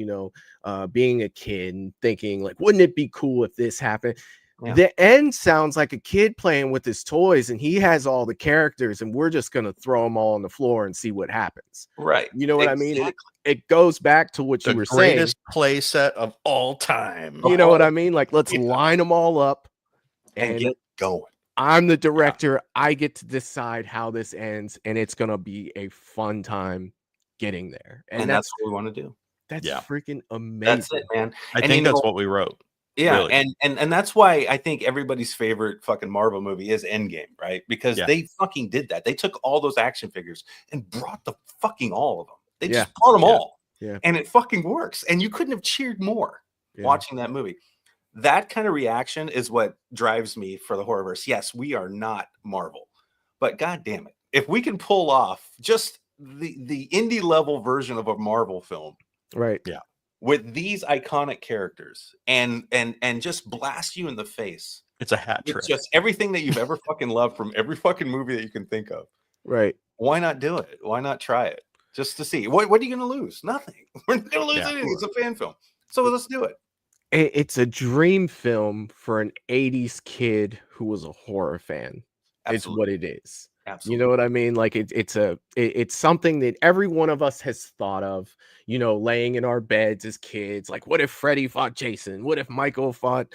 being a kid and thinking like, wouldn't it be cool if this happened? Yeah. The end sounds like a kid playing with his toys and he has all the characters and we're just going to throw them all on the floor and see what happens. Right. You know what I mean? It goes back to what you were saying. The greatest play set of all time. You know what I mean? Like, let's line them all up and get going. I'm the director. I get to decide how this ends, and it's gonna be a fun time getting there. And that's what we want to do. That's freaking amazing. That's it, man. I think that's what we wrote. Yeah, really. and that's why I think everybody's favorite fucking Marvel movie is Endgame, right? Because they fucking did that. They took all those action figures and brought the fucking all of them. They just brought them all. Yeah. And it fucking works. And you couldn't have cheered more watching that movie. That kind of reaction is what drives me for the horrorverse. Yes, we are not Marvel, but god damn it, if we can pull off just the indie level version of a Marvel film, right? Yeah, with these iconic characters and just blast you in the face. It's a hat trick. It's just everything that you've ever fucking loved from every fucking movie that you can think of. Right? Why not do it? Why not try it just to see? What are you going to lose? Nothing. We're not going to lose anything. It's a fan film, so let's do it. It's a dream film for an 80s kid who was a horror fan. Absolutely. It's what it is. Absolutely. You know what I mean? Like it's something that every one of us has thought of, laying in our beds as kids. Like, what if Freddy fought Jason? What if Michael fought,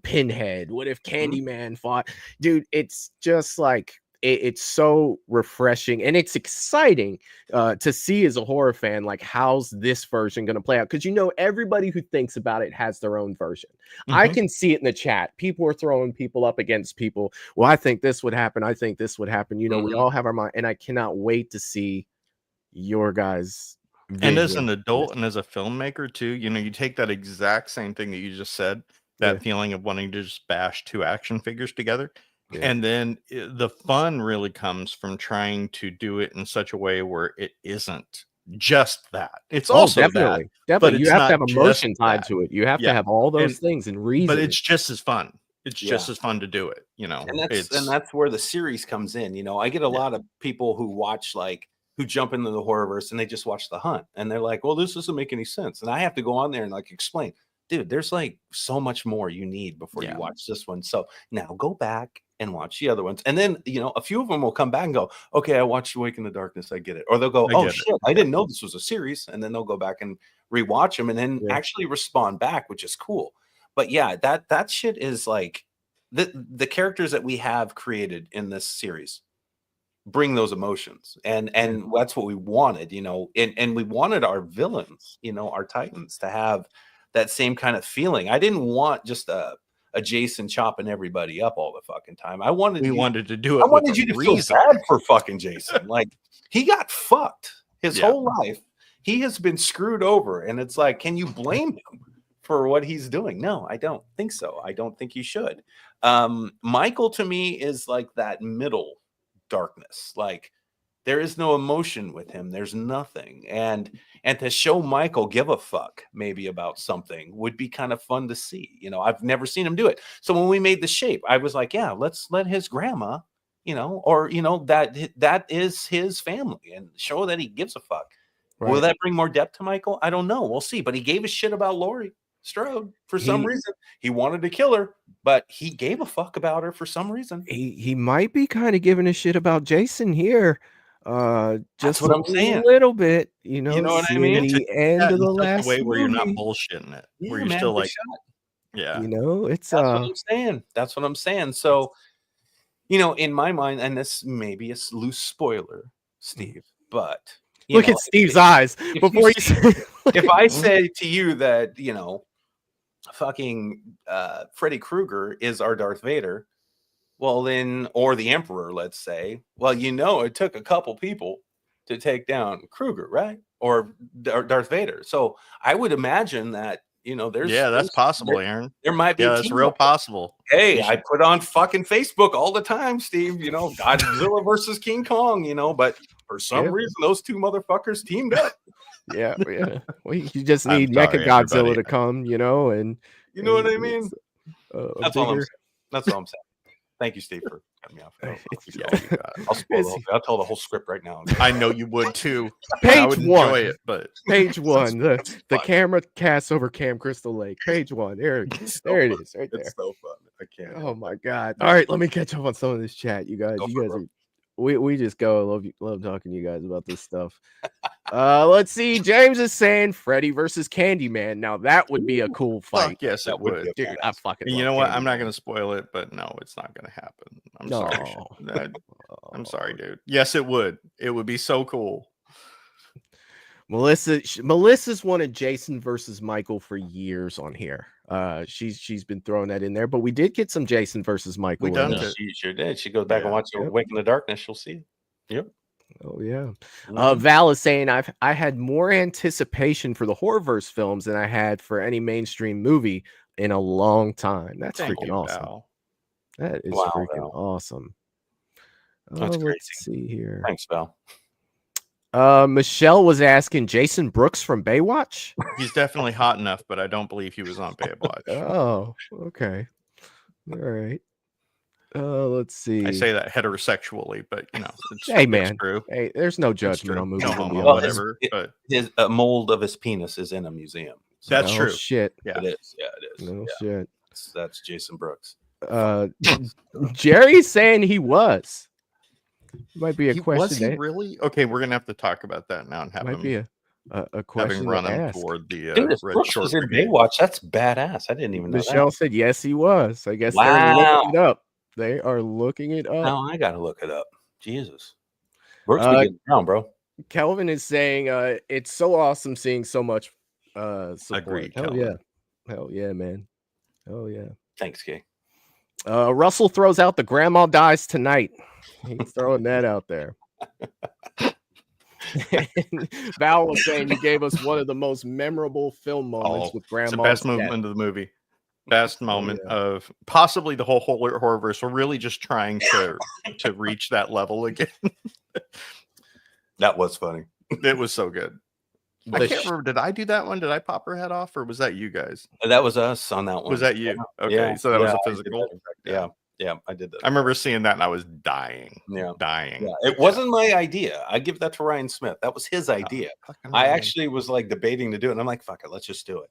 Pinhead? What if Candyman fought? Dude, it's just like, it's so refreshing and it's exciting to see as a horror fan, like, how's this version going to play out? Because everybody who thinks about it has their own version. I can see it in the chat. People are throwing people up against people. Well, I think this would happen. I think this would happen. We all have our mind, and I cannot wait to see your guys. And as an adult and as a filmmaker too, you take that exact same thing that you just said, that feeling of wanting to just bash two action figures together. Yeah. And then the fun really comes from trying to do it in such a way where it isn't just that. It's also definitely. But you have to have emotion tied to it. You have to have all those things and reason. But it's just as fun. It's just as fun to do it, And that's where the series comes in. I get a lot of people who watch, like, who jump into the horrorverse and they just watch The Hunt and they're like, well, this doesn't make any sense. And I have to go on there and like explain, dude, there's like so much more you need before you watch this one. So now go back and watch the other ones. And then, a few of them will come back and go, okay, I watched Awake in the Darkness. I get it. Or they'll go, oh shit, I didn't know this was a series. And then they'll go back and rewatch them and then actually respond back, which is cool. But yeah, that shit is like the characters that we have created in this series bring those emotions. And that's what we wanted, and we wanted our villains, our Titans to have that same kind of feeling. I didn't want just a Jason chopping everybody up all the fucking time. We wanted to do it. I wanted you to feel bad for fucking Jason. Like, he got fucked his whole life. He has been screwed over, and it's like, can you blame him for what he's doing? No, I don't think so. I don't think you should. Michael to me is like that middle darkness. Like, there is no emotion with him. There's nothing. And to show Michael give a fuck maybe about something would be kind of fun to see. I've never seen him do it. So when we made The Shape, I was like, yeah, let's let his grandma, that is his family, and show that he gives a fuck. Right. Will that bring more depth to Michael? I don't know. We'll see. But he gave a shit about Lori. Strode for some reason. He wanted to kill her, but he gave a fuck about her for some reason. He might be kind of giving a shit about Jason here. Just what a I'm saying. little bit, you know know what I seeing mean? the end of the last way where you're not movie. bullshitting it, Yeah, where you're man, still good like, shot. yeah, You know, it's That's what I'm saying. That's what I'm saying. So, you know, in my mind, and this may be a loose spoiler, Steve, but you look know, at Steve's eyes before you say if I say to you that, you know, fucking Freddy Krueger is our Darth Vader, well then, or the Emperor, let's say, well, you know, it took a couple people to take down Krueger, right? Or Darth Vader. So I would imagine that, you know, that's possible, Aaron. There might be Yeah, a that's team real up. possible. Hey, I put on fucking Facebook all the time, Steve, you know, Godzilla versus King Kong, you know, but for some reason, those two motherfuckers teamed up. yeah. Well, you just I'm need sorry, Mecha Godzilla everybody. to come, you know, and You know what I it's, mean? That's all I'm saying. That's all I'm saying. Thank you, Steve, for cutting me off. I'll spoil the whole, I'll tell the whole script right now. I know you would too. Page I would one. enjoy it, but Page one, the camera casts over Camp Crystal Lake. Page one, there it is, right there. It's so fun. I can't. Oh my god! All right, let me catch up on some of this chat, you guys. You guys are, we just love talking to you guys about this stuff. Let's see. James is saying Freddy versus Candyman. Now that would be a cool fight. fuck yes, it would. Dude, I fucking. You love know what? Candyman. I'm not gonna spoil it, but no, it's not gonna happen. I'm sorry. I'm sorry, dude. Yes, it would. It would be so cool. Melissa's wanted Jason versus Michael for years on here. She's been throwing that in there, but we did get some Jason versus Michael. We done She sure did. She goes back and watches Wake in the Darkness. She'll see. Yep. Oh yeah. Val is saying I had more anticipation for the horrorverse films than I had for any mainstream movie in a long time. That's freaking awesome. Val. That is Wow, freaking Val. awesome. That's crazy. Let's see here. Thanks, Val. Michelle was asking Jason Brooks from Baywatch. He's definitely hot enough, but I don't believe he was on Baywatch. Oh, okay. All right. Let's see. I say that heterosexually, but you know, hey man, true. Hey, there's no judgment on movies. No homo, Well, whatever. But His mold of his penis is in a museum. So that's true. Shit. Yeah, it is. Yeah, it is. No yeah. shit. That's Jason Brooks. Jerry's saying he was. Might be a question. Was he really? Okay, we're gonna have to talk about that now and have might him, be a question. having run to him ask. toward the Dude, if Red Brooks Short was in Brigade. Baywatch, that's badass. I didn't even know Michelle that. said yes, he was. I guess they're Wow. looking it up. They are looking it up. Now I gotta look it up. Jesus. Brooks be getting down, bro. Kelvin is saying it's so awesome seeing so much support. Agreed, Hell Kelvin. yeah. Hell yeah, man. Oh yeah. Thanks, Kay. Russell throws out the grandma dies tonight. He's throwing that out there. Val was saying you gave us one of the most memorable film moments with grandma. It's the best moment of the movie. Best moment of possibly the whole horrorverse. We're really just trying to reach that level again. That was funny. It was so good. I can't remember. Did I do that one? Did I pop her head off, or was that you guys? That was us on that one. Was that you? Okay, Yeah, so that was a I did physical. that. Yeah, I did that. I remember seeing that and I was dying. Yeah. Dying. Yeah, it wasn't my idea. I give that to Ryan Smith. That was his idea. I actually was like debating to do it, and I'm like, "Fuck it, let's just do it."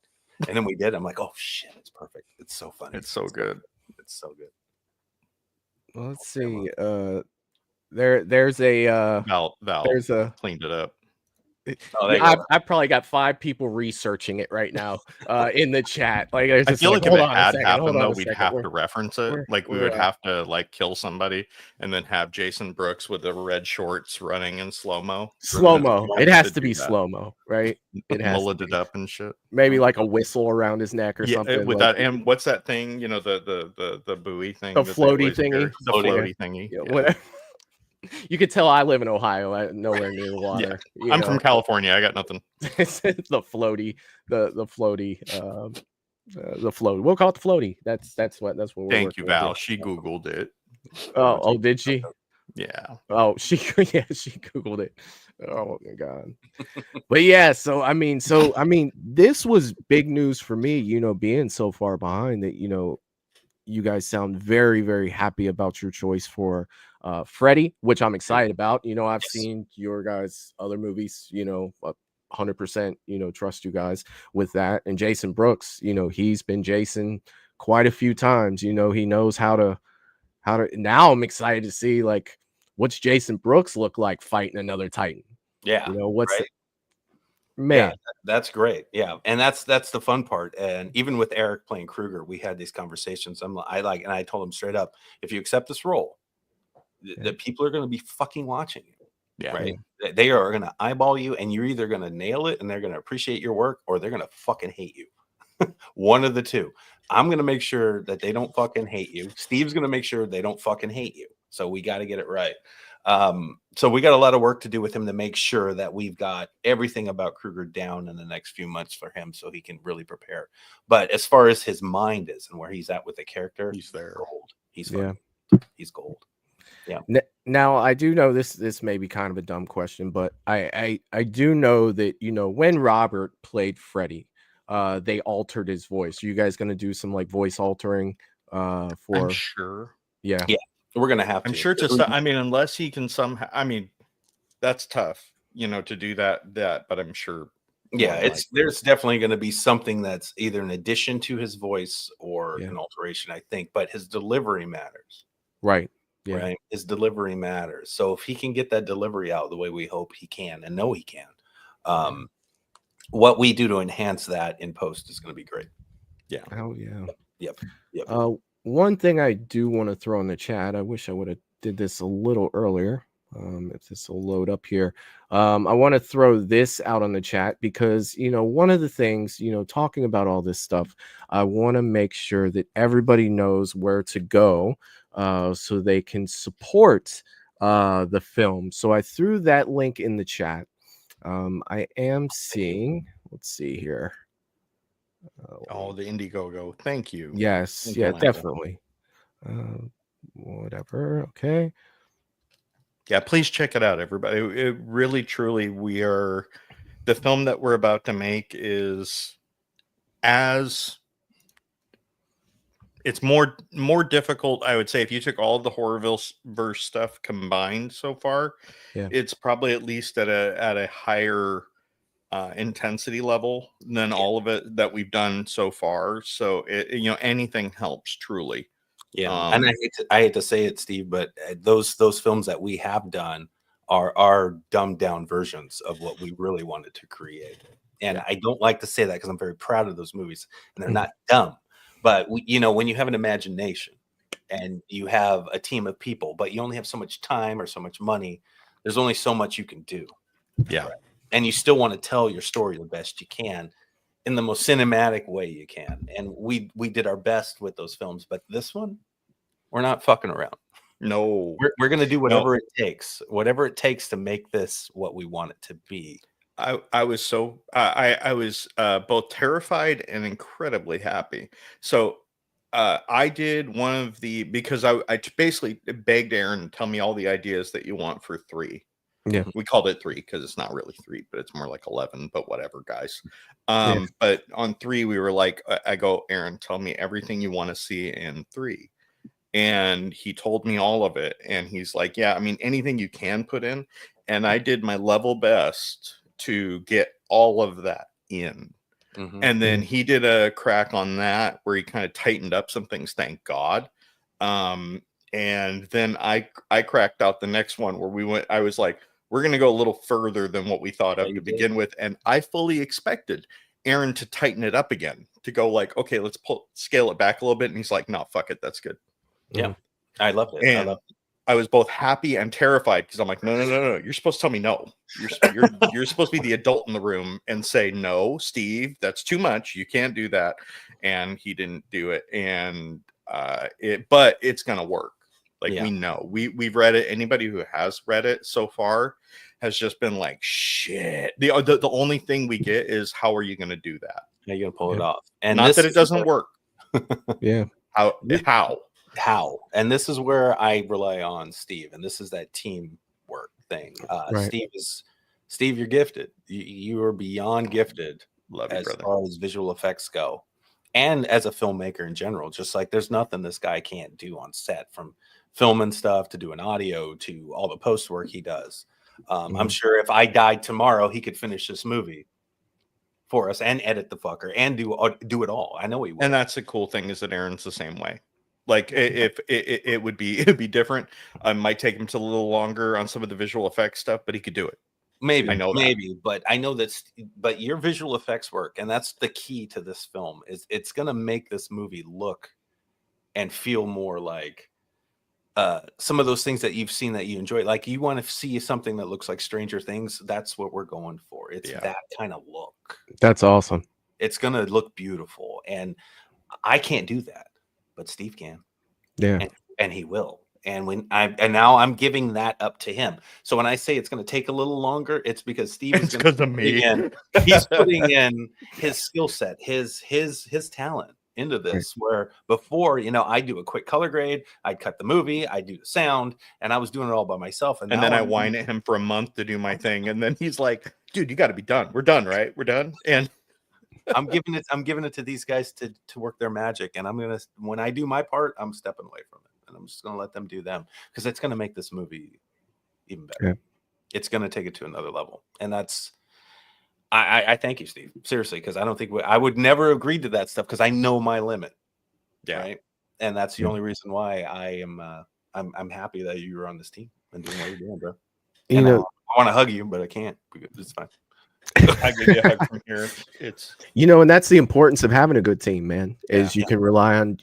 And then we did. I'm like, "Oh shit, it's perfect. It's so funny. It's so good. It's so good." Well, let's see. There's a Val there's a cleaned it up. I probably got 5 people researching it right now in the chat. Like, I feel like if it had happened though, we'd have to reference it. Like we would have to like kill somebody and then have Jason Brooks with the red shorts running in slow-mo. It has to be slow-mo, right? It has mulleted it up and shit. Maybe like a whistle around his neck or something. With like, that, and what's that thing? You know, the buoy thing, the floaty thingy. The floaty thingy. Yeah. You could tell I live in Ohio, nowhere near water. Yeah. I'm from California. I got nothing. the floaty, the floaty, the float. We'll call it the floaty. That's what we're. Thank you, Val. She Googled it. Oh, did she? Yeah. Oh, she Googled it. Oh my god. But yeah, so I mean, this was big news for me. You know, being so far behind that. You know, you guys sound very, very happy about your choice for Freddy, which I'm excited about. You know, I've seen your guys' other movies, you know, 100%, trust you guys with that. And Jason Brooks, he's been Jason quite a few times. He knows how to. Now I'm excited to see like what's Jason Brooks look like fighting another Titan. Yeah, What's right? man. Yeah, that's great. Yeah, and that's the fun part. And even with Eric playing Kruger, we had these conversations. And I told him straight up, if you accept this role, the people are going to be fucking watching you. Yeah. Right. They are going to eyeball you, and you're either going to nail it and they're going to appreciate your work, or they're going to fucking hate you. One of the two. I'm going to make sure that they don't fucking hate you. Steve's going to make sure they don't fucking hate you. So we got to get it right. So we got a lot of work to do with him to make sure that we've got everything about Kruger down in the next few months for him, so he can really prepare. But as far as his mind is and where he's at with the character, He's there. Gold. He's gold. Yeah. Now I do know this may be kind of a dumb question, but I do know that when Robert played Freddy, they altered his voice. Are you guys going to do some like voice altering for? I'm sure. Yeah. We're going to have to. I'm sure unless he can somehow, that's tough, to do that, but I'm sure. Yeah, there's definitely going to be something that's either an addition to his voice or an alteration, I think, but his delivery matters. Right. Yeah. Right. His delivery matters. So if he can get that delivery out the way we hope he can and know he can, what we do to enhance that in post is going to be great. Yeah. Oh yeah. Yep. One thing I do want to throw in the chat, I wish I would have did this a little earlier. If this will load up here, I want to throw this out on the chat because one of the things, talking about all this stuff, I want to make sure that everybody knows where to go so they can support the film. So I threw that link in the chat. I am seeing, let's see here. The Indiegogo. Thank you. Yes. Thank yeah, you, Michael. definitely. Whatever. Okay. Yeah, please check it out, everybody. It really, truly, the film that we're about to make is it's more difficult, I would say. If you took all the horrorverse stuff combined so far, it's probably at least at a higher intensity level than all of it that we've done so far. So anything helps, truly. Yeah, and I hate to say it, Steve, but those films that we have done are dumbed down versions of what we really wanted to create. And I don't like to say that because I'm very proud of those movies, and they're not dumb. But when you have an imagination and you have a team of people, but you only have so much time or so much money, there's only so much you can do. Yeah, right? And you still want to tell your story the best you can, in the most cinematic way you can. And we did our best with those films, but this one, we're not fucking around. No, we're going to do whatever it takes to make this what we want it to be. I was both terrified and incredibly happy. So I did one of because I basically begged Aaron to tell me all the ideas that you want for 3. Yeah, we called it 3 because it's not really 3, but it's more like 11. But whatever, guys. But on 3, we were like, I go, Aaron, tell me everything you want to see in 3, and he told me all of it. And he's like, yeah, anything you can put in. And I did my level best to get all of that in. Mm-hmm. And then he did a crack on that where he kind of tightened up some things, thank God. And then I cracked out the next one where I was like, we're going to go a little further than what we thought of to begin with. And I fully expected Aaron to tighten it up again, to go like, okay, let's scale it back a little bit. And he's like, no, fuck it. That's good. Yeah. I loved it. And I was both happy and terrified because I'm like, no. You're supposed to tell me no. You're supposed to be the adult in the room and say, no, Steve, that's too much. You can't do that. And he didn't do it. And but it's gonna work. Like we know. We've read it. Anybody who has read it so far has just been like, shit. The only thing we get is, how are you gonna do that? How are you gonna pull it off? And not that it doesn't work. Yeah. How? And this is where I rely on Steve, and this is that teamwork thing. Right. Steve, you're gifted. You are beyond gifted. Love you, as brother. far as visual effects go, and as a filmmaker in general. Just like there's nothing this guy can't do on set, from filming stuff to doing audio to all the post work he does. I'm sure if I died tomorrow, he could finish this movie for us and edit the fucker and do it all. I know he would. And that's the cool thing, is that Aaron's the same way. Like if it would be different. I might take him to a little longer on some of the visual effects stuff, but he could do it. Maybe, I know that. maybe, but I know but your visual effects work, and that's the key to this film. Is it's gonna make this movie look and feel more like some of those things that you've seen that you enjoy. Like, you want to see something that looks like Stranger Things. That's what we're going for. It's that kind of look. That's awesome. It's gonna look beautiful, and I can't do that, but Steve can. Yeah, and he will. And now I'm giving that up to him. So when I say it's going to take a little longer, it's because Steve is because of me. He's putting in his skill set, his talent into this. Where before, I do a quick color grade, I'd cut the movie, I'd do the sound, and I was doing it all by myself. And then I whine at him for a month to do my thing, and then he's like, "Dude, you got to be done. We're done, right? We're done." And I'm giving it to these guys to work their magic. And when I do my part, I'm stepping away from it. And I'm just going to let them do them, because it's going to make this movie even better. Yeah. It's going to take it to another level. And I thank you, Steve, seriously, because I don't think I would never agree to that stuff, because I know my limit. Yeah. Right. And that's the only reason why I'm happy that you're on this team and doing what you're doing, bro. I want to hug you, but I can't. It's fine. I give you a hug from here. It's and that's the importance of having a good team, man, is you can rely on,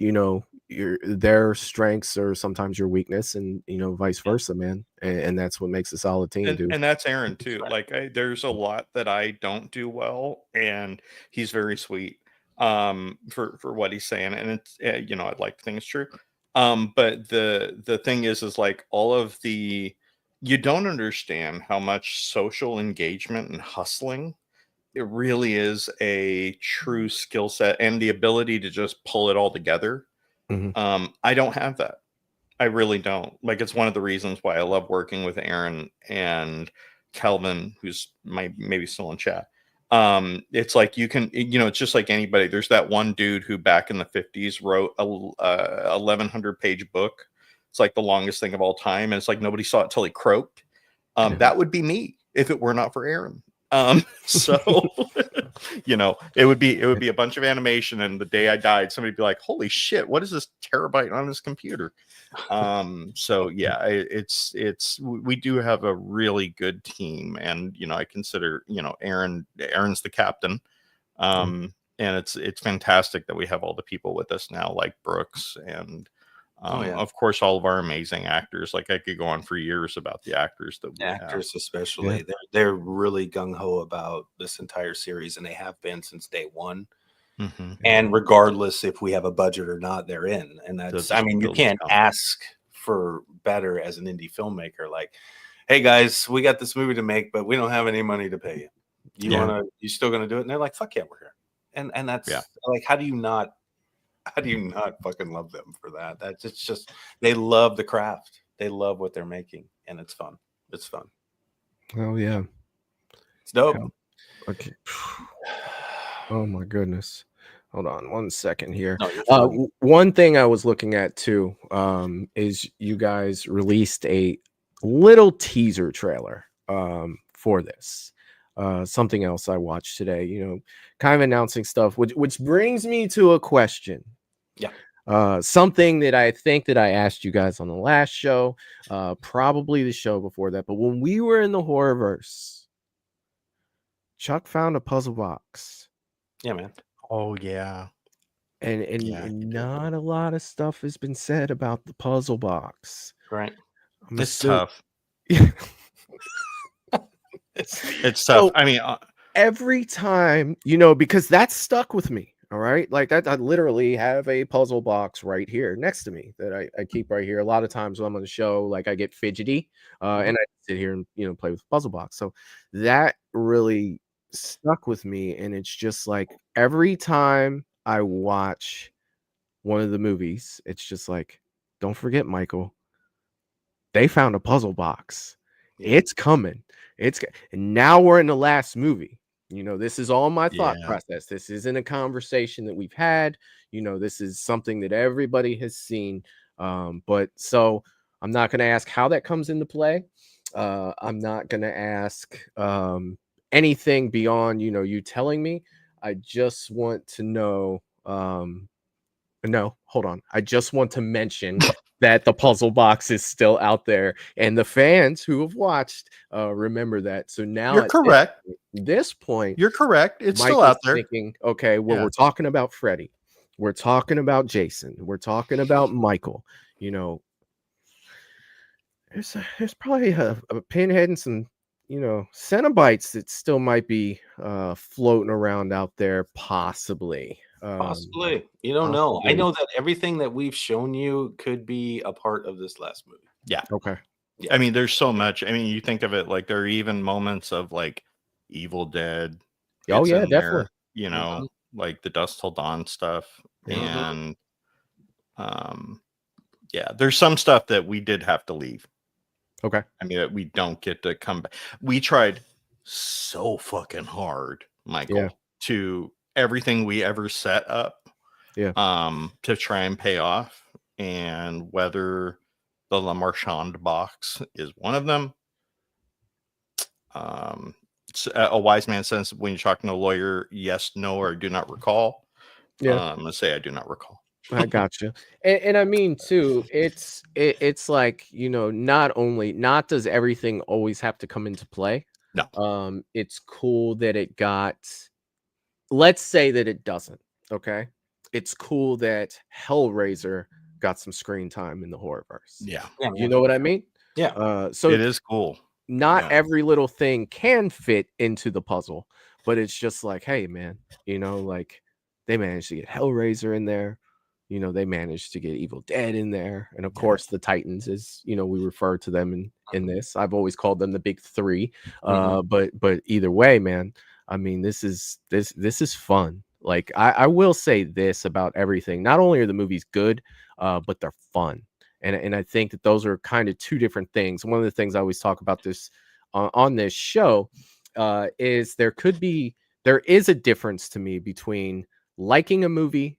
their strengths or sometimes your weakness, and vice versa, man. And that's what makes a solid team, dude. And that's Aaron too. Like, there's a lot that I don't do well, and he's very sweet for what he's saying, and it's I'd like to think it's true. But the thing is like, all of the, you don't understand how much social engagement and hustling, it really is a true skill set, and the ability to just pull it all together. I don't have that. I really don't. Like, it's one of the reasons why I love working with Aaron and Kelvin, who's maybe still in chat. It's like, you can, it's just like anybody. There's that one dude who back in the 50s wrote a 1,100 page book. It's like the longest thing of all time, and it's like nobody saw it till he croaked. That would be me if it were not for Aaron. So it would be a bunch of animation, and the day I died, somebody'd be like, "Holy shit, what is this terabyte on this computer?" So yeah, we do have a really good team, and I consider Aaron's the captain. And it's fantastic that we have all the people with us now, like Brooks and of course all of our amazing actors. Like, I could go on for years about the actors that we have. Especially, they're really gung-ho about this entire series, and they have been since day one. And regardless if we have a budget or not, they're in. And that's, you can't ask for better as an indie filmmaker. Like, hey guys, we got this movie to make, but we don't have any money to pay you. You still gonna do it? And they're like, fuck yeah, we're here. And that's like, how do you not fucking love them for that? That's, it's just, they love the craft. They love what they're making, and it's fun. It's fun. Oh yeah. It's dope. Okay. Oh my goodness. Hold on one second here. No, one thing I was looking at too is you guys released a little teaser trailer for this. Something else I watched today, kind of announcing stuff, which brings me to a question. Yeah. Something that I think that I asked you guys on the last show, probably the show before that, but when we were in the horrorverse, Chuck found a puzzle box. Yeah, man. Oh yeah. And not a lot of stuff has been said about the puzzle box. Right. It's tough. It's tough. So, I mean, every time, because that's stuck with me. All right. Like that, I literally have a puzzle box right here next to me that I keep right here. A lot of times when I'm on the show, like, I get fidgety and I sit here and, play with the puzzle box. So that really stuck with me. And it's just like, every time I watch one of the movies, it's just like, don't forget, Michael, they found a puzzle box. It's coming. And now we're in the last movie. This is all my thought process. This isn't a conversation that we've had. This is something that everybody has seen. But so I'm not going to ask how that comes into play. I'm not gonna ask anything beyond, you know, you telling me. I just want to know. No, hold on. I just want to mention that the puzzle box is still out there, and the fans who have watched remember that. So now You're at correct. this point, You're correct. It's still Michael's out there. thinking, okay, well, Yeah. we're talking about Freddy, we're talking about Jason, we're talking about Michael. You know, there's probably a pinhead and some, you know, Cenobites that still might be floating around out there, possibly. Possibly. You don't know. I possibly. know that everything that we've shown you could be a part of this last movie. Yeah. Okay. Yeah. I mean, there's so much. I mean, you think of it like there are even moments of like Evil Dead. Oh it's yeah, in there, definitely. you know, like the Dusk Till Dawn stuff. Mhm. And yeah, there's some stuff that we did have to leave. Okay. I mean, that we don't get to come back. We tried so fucking hard, Michael, Yeah. to everything we ever set up, Yeah. to try and pay off. And whether the Le Marchand box is one of them. A wise man says when you're talking to a lawyer, yes, no, or do not recall. Yeah. I'm gonna say I do not recall. I got you. And I mean too, it's like, you know, not does everything always have to come into play. No. It's cool that it got, let's say that it doesn't. Okay. It's cool that Hellraiser got some screen time in the horrorverse. Yeah. You know what I mean? Yeah. So it is cool. not Yeah. every little thing can fit into the puzzle, but it's just like, hey man, you know, like they managed to get Hellraiser in there, you know, they managed to get Evil Dead in there, and of course the Titans, is, you know, we refer to them in this. I've always called them the big three. But either way, man, I mean, this is fun. Like I will say this about everything: not only are the movies good, but they're fun. And I think that those are kind of two different things. One of the things I always talk about this on this show is there is a difference to me between liking a movie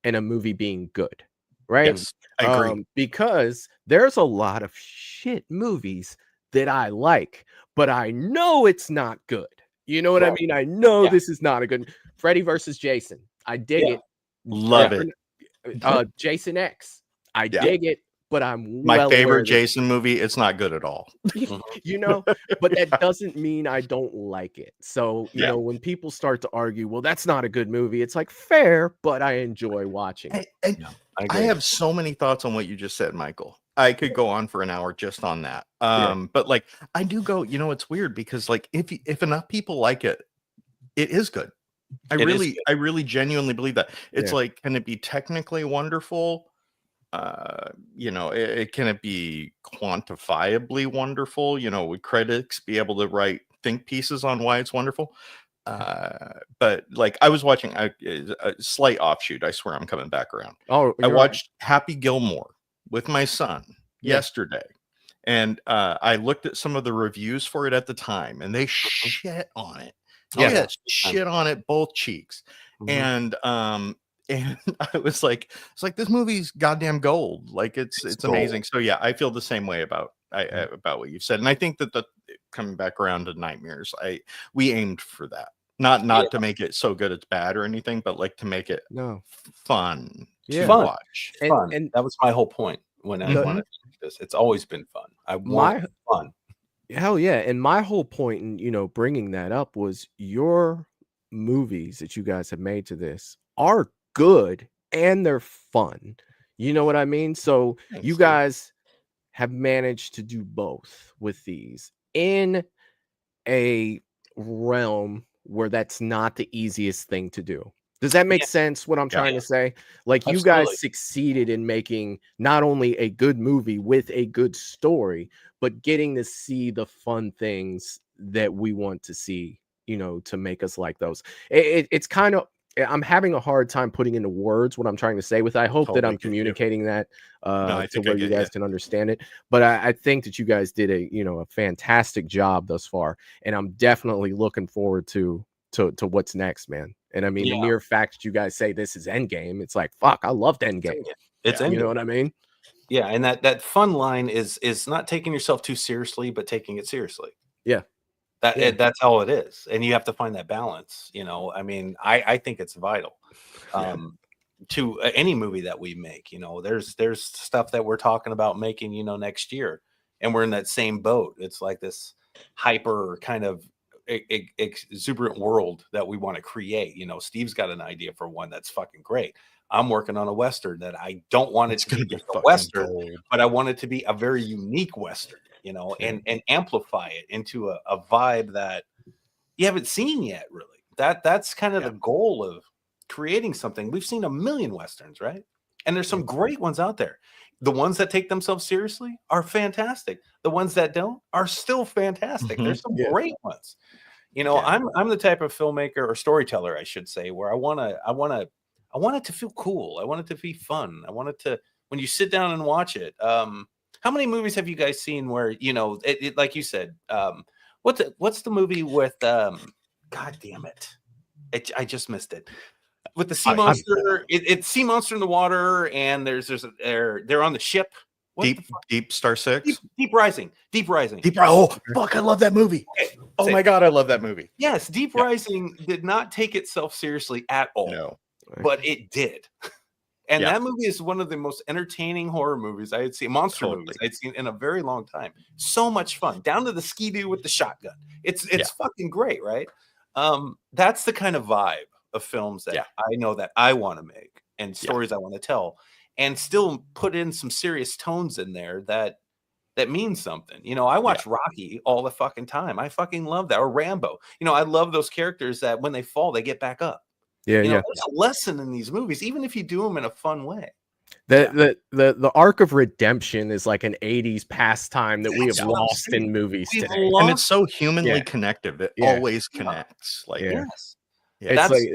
and a movie being good, right? Yes, I agree. Because there's a lot of shit movies that I like, but I know it's not good. You know what I mean? I know this is not a good Freddy versus Jason. I dig it. Love it. Jason X. I dig it, but I'm my well favorite aware that, Jason movie. It's not good at all. you know, but that doesn't mean I don't like it. So, you Yeah. know, when people start to argue, well, that's not a good movie, it's like, fair, but I enjoy watching it. I have so many thoughts on what you just said, Michael. I could go on for an hour just on that. But like I do go, you know, it's weird because like if enough people like it, it is good. I really genuinely believe that. It's like, can it be technically wonderful? You know, can it be quantifiably wonderful? You know, would critics be able to write think pieces on why it's wonderful? But like I was watching a slight offshoot. I swear I'm coming back around. Oh, I watched Happy Gilmore with my son yesterday, and I looked at some of the reviews for it at the time, and they shit on it. Shit on it both cheeks. And I was like, it's like this movie's goddamn gold. Like it's amazing. So yeah, I feel the same way about what you've said, and I think that coming back around to Nightmares, we aimed for that. Not to make it so good it's bad or anything, but like to make it fun to watch. And that was my whole point when I wanted to do this. It's always been fun. I want fun. Hell yeah. And my whole point in, you know, bringing that up was your movies that you guys have made to this are good and they're fun. You know what I mean? So you guys have managed to do both with these in a realm where that's not the easiest thing to do. Does that make sense what I'm trying to say? Like you guys succeeded in making not only a good movie with a good story, but getting to see the fun things that we want to see, you know, to make us like those. It's kind of, I'm having a hard time putting into words what I'm trying to say with it. I hope that I'm communicating that to where you guys can understand it. But I think that you guys did a fantastic job thus far. And I'm definitely looking forward to what's next, man. And I mean, the mere fact that you guys say this is Endgame, it's like, fuck, I loved Endgame. It's you know what I mean? Yeah, and that fun line is not taking yourself too seriously, but taking it seriously. Yeah. Yeah. That's all it is, and you have to find that balance. I mean, I think it's vital to any movie that we make. There's stuff that we're talking about making, next year, and we're in that same boat. It's like this hyper kind of exuberant world that we want to create. Steve's got an idea for one that's fucking great. I'm working on a Western that I don't want it to be just a Western, but I want it to be a very unique Western, and amplify it into a vibe that you haven't seen yet, really. That's kind of the goal of creating something. We've seen a million Westerns, right? And there's some great ones out there. The ones that take themselves seriously are fantastic. The ones that don't are still fantastic. There's some great ones. I'm the type of filmmaker or storyteller, I should say, where I want it to feel cool. I want it to be fun. I want it to, when you sit down and watch it. How many movies have you guys seen where, like you said, what's the movie with, God damn it. I just missed it. With the sea monster, it's sea monster in the water, and they're on the ship. Deep Star 6? Deep Rising. Oh, fuck, I love that movie. Okay, oh my God, I love that movie. Yes, Deep Rising did not take itself seriously at all. No. But it did. And that movie is one of the most entertaining horror movies I had seen, monster movies I'd seen in a very long time. So much fun, down to the ski-doo with the shotgun. It's fucking great, right? That's the kind of vibe of films that I know that I want to make, and stories I want to tell, and still put in some serious tones in there that means something. I watch Rocky all the fucking time. I fucking love that. Or Rambo. I love those characters that when they fall, they get back up. There's a lesson in these movies, even if you do them in a fun way. The arc of redemption is like an 80s pastime that we have lost in movies today. And it's so humanly connective. It always connects. Like, it's like,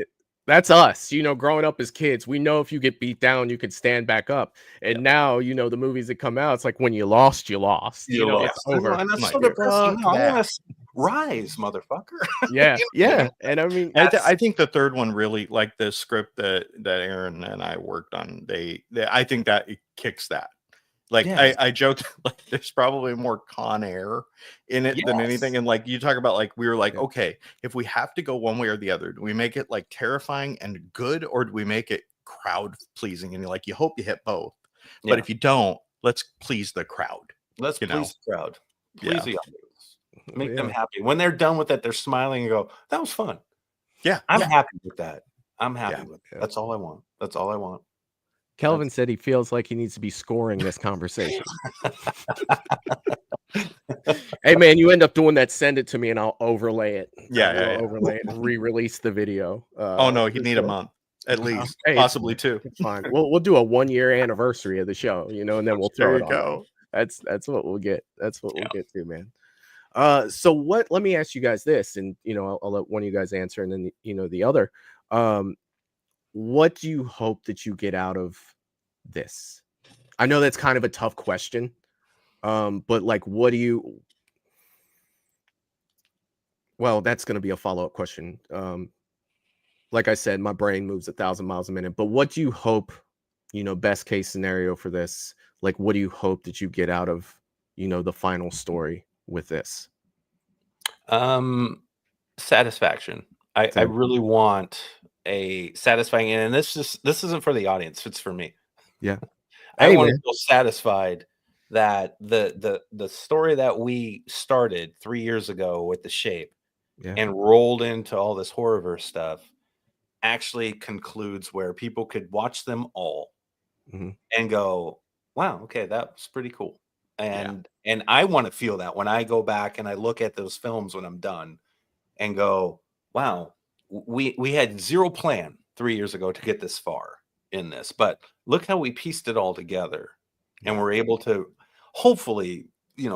that's us, growing up as kids. We know if you get beat down, you could stand back up. And now, the movies that come out, it's like when you lost, you lost. It's over. And that's so depressing. I want to rise, motherfucker. Yeah. And I mean, I think the third one really, like the script that Aaron and I worked on, I think that it kicks that. Like I joked, like there's probably more Con Air in it than anything. And like you talk about, like we were like, okay, if we have to go one way or the other, do we make it like terrifying and good, or do we make it crowd pleasing? And you're like, you hope you hit both, but if you don't, let's please the crowd. Let's please the crowd. Please the audience. Make them happy. When they're done with it, they're smiling and go, "That was fun." Yeah, I'm happy with that. I'm happy with it. That's all I want. That's all I want. Kelvin said he feels like he needs to be scoring this conversation. Hey man, you end up doing that, send it to me and I'll overlay it. Overlay it and re-release the video. Oh no, he'd need a month at least, possibly two. It's fine. We'll do a 1-year anniversary of the show, and then we'll throw it on. That's what we'll get. That's what we'll get to, man. So let me ask you guys this, and I'll let one of you guys answer, and then the other. What do you hope that you get out of this? I know that's kind of a tough question. But like, what do you, well, that's going to be a follow-up question. Like I said, my brain moves 1,000 miles a minute, but what do you hope, best case scenario for this? Like, what do you hope that you get out of, the final story with this? Satisfaction. I really want a satisfying end, and this isn't for the audience, it's for me. I want to feel satisfied that the story that we started 3 years ago with The Shape and rolled into all this horrorverse stuff actually concludes where people could watch them all and go, wow, okay, that was pretty cool. And I want to feel that when I go back and I look at those films when I'm done and go, wow, we had zero plan 3 years ago to get this far in this, but look how we pieced it all together, and we're able to hopefully,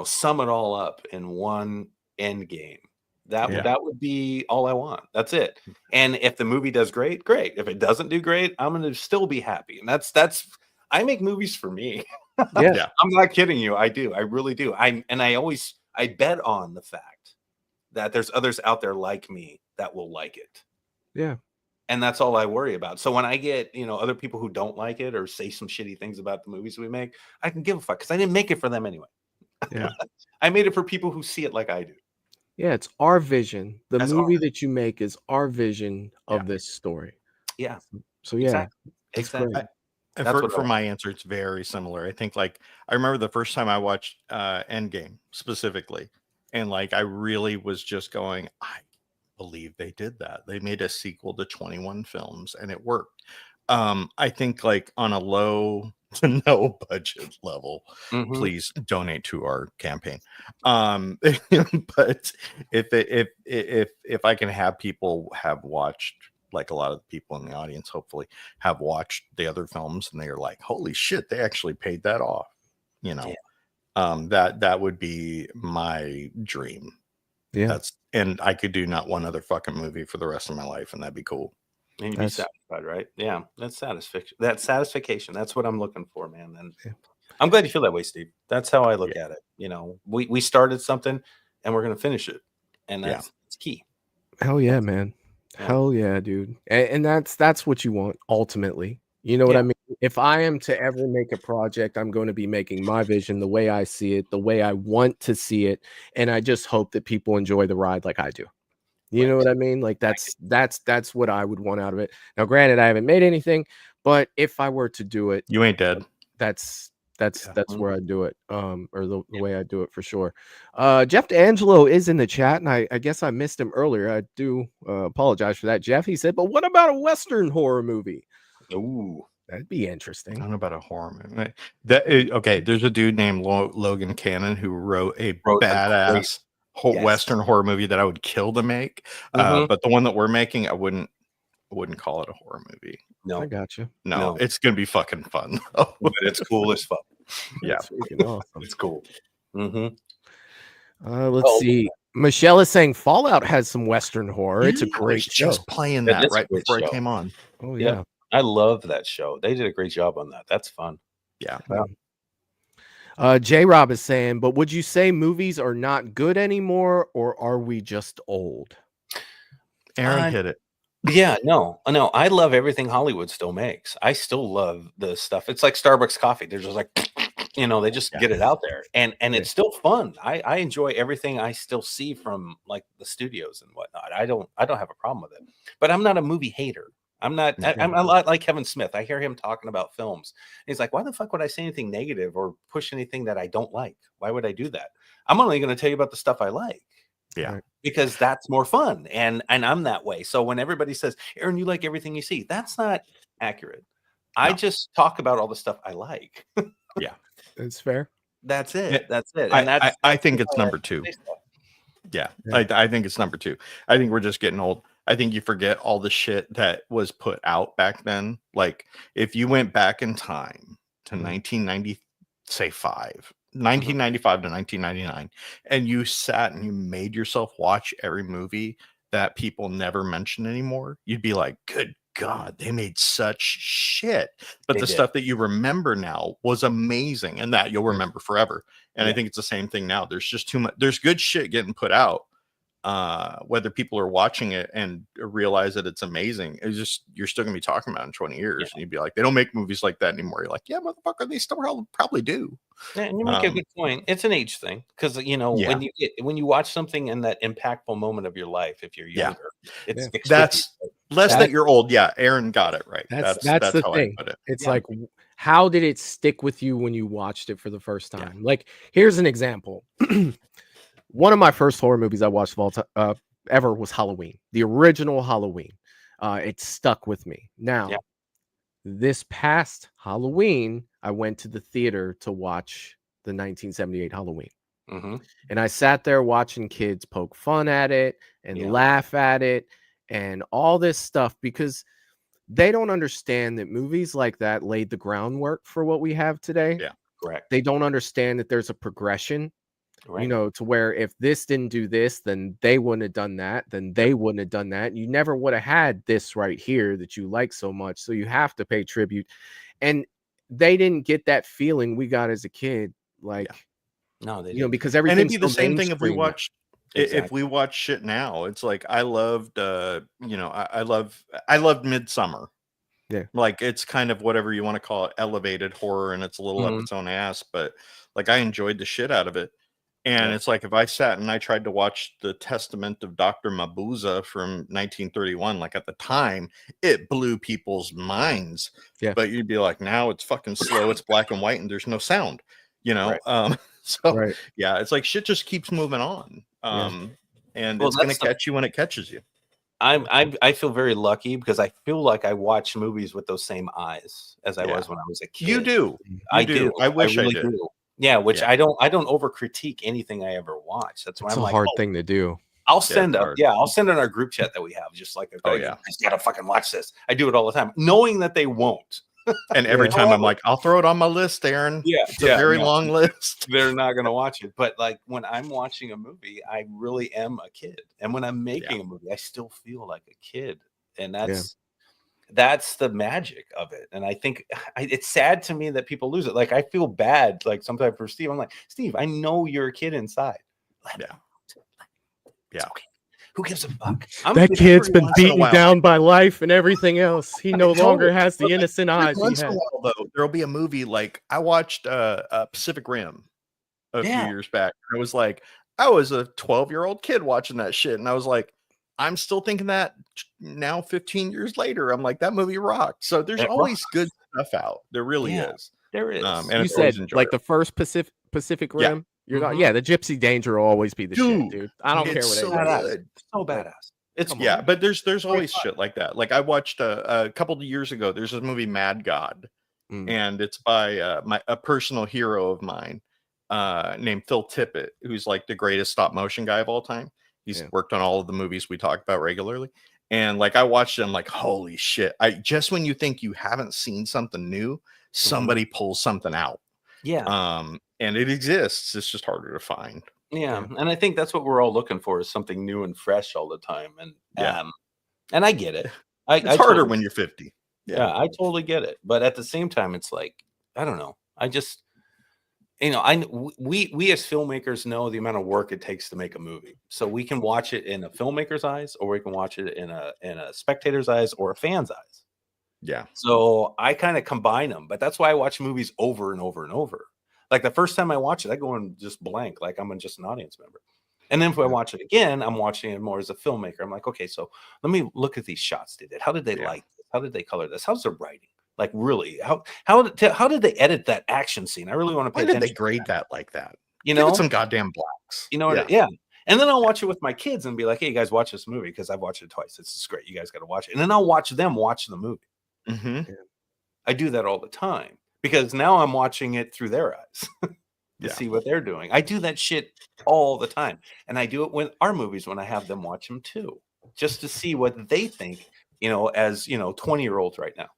sum it all up in one end game. That would be all I want. That's it. And if the movie does great. If it doesn't do great, I'm going to still be happy. And that's I make movies for me. I'm not kidding you. I do. I really do. I bet on the fact that there's others out there like me that will like it. And that's all I worry about. So when I get, other people who don't like it or say some shitty things about the movies we make, I can give a fuck because I didn't make it for them anyway. Yeah. I made it for people who see it like I do. Yeah, it's our vision. The That's movie our- that you make is our vision of this story. Yeah. So yeah, Exactly. that's Exactly. great. And That's for, what I for want. my answer, it's very similar. I think like I remember the first time I watched Endgame specifically, and like I really was just going, I believe they did that. They made a sequel to 21 films and it worked. I think like on a low to no budget level, Mhm. please donate to our campaign. But if I can have people have watched, like a lot of the people in the audience hopefully have watched the other films and they're like, holy shit, they actually paid that off, that would be my dream. Yeah, And I could do not one other fucking movie for the rest of my life, and that'd be cool. And you'd be That's- satisfied, right? Yeah, that's satisfaction. That's satisfaction. That's what I'm looking for, man. And Yeah. I'm glad you feel that way, Steve. That's how I look at it. We started something and we're gonna finish it, and that's key. hell yeah, man. Yeah. Hell yeah, dude. And that's what you want ultimately. You know what I mean? If I am to ever make a project, I'm going to be making my vision the way I see it, the way I want to see it, and I just hope that people enjoy the ride like I do. You know what I mean? Like that's what I would want out of it. Now, granted, I haven't made anything, but if I were to do it, You ain't dead. that's where I do it. Or the way I do it for sure. Jeff D'Angelo is in the chat, and I guess I missed him earlier. I do apologize for that, Jeff. He said, but what about a Western horror movie? Ooh, That'd be I interesting. don't know about a horror movie. Okay, there's a dude named Logan Cannon who wrote a badass Western horror movie that I would kill to make. But the one that we're making, I wouldn't call it a horror movie. no, I got you. No, it's gonna be fucking fun. but it's cool as fuck. Yeah, That's freaking awesome. It's cool. Mm-hmm. Let's see. Michelle is saying Fallout has some Western horror. It's a I was great show. just playing Yeah, that that's a right great before show. I came on. Oh Yeah. yeah. I love that show. They did a great job on that. That's fun. Yeah. J Rob is saying, but would you say movies are not good anymore, or are we just old? Aaron hit it. Yeah, no. I love everything Hollywood still makes. I still love the stuff. It's like Starbucks coffee. They're just like, they just get it out there, and it's still fun. I enjoy everything I still see from like the studios and whatnot. I don't have a problem with it, but I'm not a movie hater. I'm not. I'm a lot like Kevin Smith. I hear him talking about films. He's like, why the fuck would I say anything negative or push anything that I don't like? Why would I do that? I'm only going to tell you about the stuff I like. Yeah. Because that's more fun, and I'm that way. So when everybody says, Aaron, you like everything you see, that's not accurate. I just talk about all the stuff I like. Yeah, It's fair. That's it. Yeah. That's it. And I think it's number two. Yeah, I think it's number two. I think we're just getting old. I think you forget all the shit that was put out back then. Like if you went back in time to 1995 to 1999, and you sat and you made yourself watch every movie that people never mention anymore, you'd be like, good God, they made such shit. But the stuff that you remember now was amazing, and that you'll remember forever. And I think it's the same thing now. There's just too much. There's good shit getting put out. Whether people are watching it and realize that it's amazing, it's just you're still gonna be talking about it in 20 years, and you'd be like, they don't make movies like that anymore. You're like, yeah, motherfucker, they still probably do. Yeah, and you make a good point. It's an age thing because when you watch something in that impactful moment of your life, if you're younger, it's that's less that you're old. Yeah, Aaron got it right. That's the how thing. I put it. It's like, how did it stick with you when you watched it for the first time? Like, here's an example. One of my first horror movies I watched of all time ever was Halloween, the original Halloween. It stuck with me. Now, this past Halloween, I went to the theater to watch the 1978 Halloween. And I sat there watching kids poke fun at it and laugh at it and all this stuff because they don't understand that movies like that laid the groundwork for what we have today. Yeah, correct. They don't understand that there's a progression. Right. To where if this didn't do this, then they wouldn't have done that, then they wouldn't have done that. You never would have had this right here that you like so much. So you have to pay tribute. And they didn't get that feeling we got as a kid. Like, no, they didn't. because everything. And it'd be the same thing if we watched If we watch shit now, it's like I loved I loved Midsummer. Yeah. Like it's kind of whatever you want to call it, elevated horror, and it's a little up its own ass, but like I enjoyed the shit out of it. And it's like if I sat and I tried to watch The Testament of Dr. Mabuza from 1931, like at the time, it blew people's minds. Yeah. But you'd be like, now it's fucking slow, it's black and white, and there's no sound, Right. So yeah, it's like shit just keeps moving on. And it's gonna catch you when it catches you. I feel very lucky because I feel like I watch movies with those same eyes as I was when I was a kid. You do. I do. I wish I really did. do. Yeah, which I don't over critique anything I ever watch. That's why It's I'm a like, hard thing to do. I'll send hard. I'll send in our group chat that we have, just like Oh, you guys gotta fucking watch this. I do it all the time, knowing that they won't. And every time I'm like, I'll throw it on my list, Aaron. Yeah, It's a very long list. They're not gonna watch it. But like when I'm watching a movie, I really am a kid. And when I'm making a movie, I still feel like a kid. And that's the magic of it. And I think it's sad to me that people lose it. Like I feel bad, like sometimes for Steve. I'm like, Steve, I know you're a kid inside. Yeah. Okay. Who gives a fuck? That kid's been beaten down by life and everything else. He no longer has the innocent eyes. Once in a while, though, there'll be a movie like I watched Pacific Rim a few years back. I was like, I was a 12-year-old kid watching that shit, and I was like, I'm still thinking that now 15 years later. I'm like, that movie rocked. So there's always good stuff out. There really is. There is. And you said like the first Pacific Rim. You're not, the Gypsy Danger will always be the shit, dude. I don't care what so it is. So badass. It's but there's always shit like that. Like I watched a couple of years ago. There's a movie Mad God, and it's by a personal hero of mine named Phil Tippett, who's like the greatest stop motion guy of all time. He's worked on all of the movies we talk about regularly. And like I watched it, I'm like, holy shit. Just when you think you haven't seen something new, somebody pulls something out. Yeah. And it exists. It's just harder to find. Yeah. And I think that's what we're all looking for, is something new and fresh all the time. And I get it. It's harder when you're 50. Yeah, I totally get it. But at the same time, it's like, I don't know. I just, we as filmmakers know the amount of work it takes to make a movie. So we can watch it in a filmmaker's eyes, or we can watch it in a spectator's eyes or a fan's eyes. Yeah. So I kind of combine them, but that's why I watch movies over and over and over. Like the first time I watch it, I go in just blank, like I'm just an audience member. And then if I watch it again, I'm watching it more as a filmmaker. I'm like, okay, so let me look at these shots they did. How did they light this? How did they color this? How's their writing? Like really, how did they edit that action scene? I really want to pay attention. Why did they grade that like that? You Give know, it some goddamn blacks. You know what? Yeah. And then I'll watch it with my kids and be like, hey, you guys, watch this movie because I've watched it twice. This is great. You guys got to watch it. And then I'll watch them watch the movie. I do that all the time because now I'm watching it through their eyes to see what they're doing. I do that shit all the time. And I do it with our movies when I have them watch them too, just to see what they think, as 20-year-olds right now.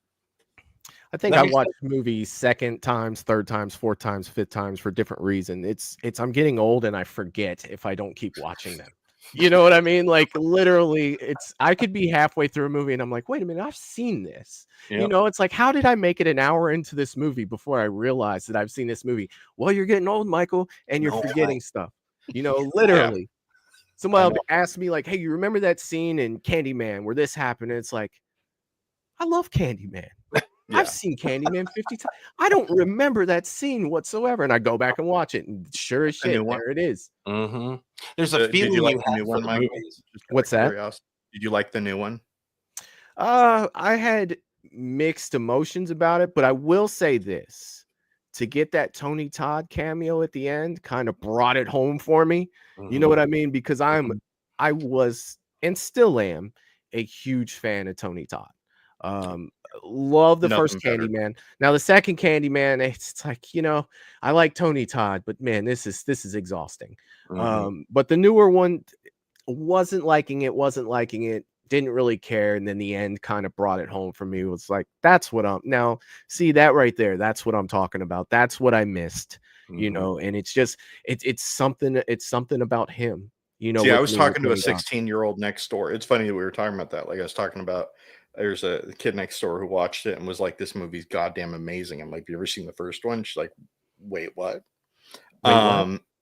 I think I watch movies second times, third times, fourth times, fifth times for different reasons. It's I'm getting old and I forget if I don't keep watching them. You know what I mean? Like literally, I could be halfway through a movie and I'm like, wait a minute, I've seen this. Yep. It's like, how did I make it an hour into this movie before I realized that I've seen this movie? Well, you're getting old, Michael, and you're forgetting stuff. Literally. Somebody will ask me like, hey, you remember that scene in Candyman where this happened? And it's like, I love Candyman. I've seen Candyman 50 times. I don't remember that scene whatsoever. And I go back and watch it. And sure as shit, there it is. Mm-hmm. There's a feeling did you like the new one, Michael? What's that? Did you like the new one? I had mixed emotions about it, but I will say this. To get that Tony Todd cameo at the end kind of brought it home for me. You know what I mean? Because I was and still am a huge fan of Tony Todd. Love the first Candyman. Now the second Candyman, it's like, I like Tony Todd, but man, this is exhausting. But the newer one wasn't liking it, didn't really care, and then the end kind of brought it home for me. It was like, that's what now see that right there, that's what I'm talking about. That's what I missed, and it's just it's something about him. See, I was talking to a 16-year-old next door. It's funny that we were talking about that. Like I was talking about, there's a kid next door who watched it and was like, this movie's goddamn amazing. I'm like, have you ever seen the first one? She's like, wait, what?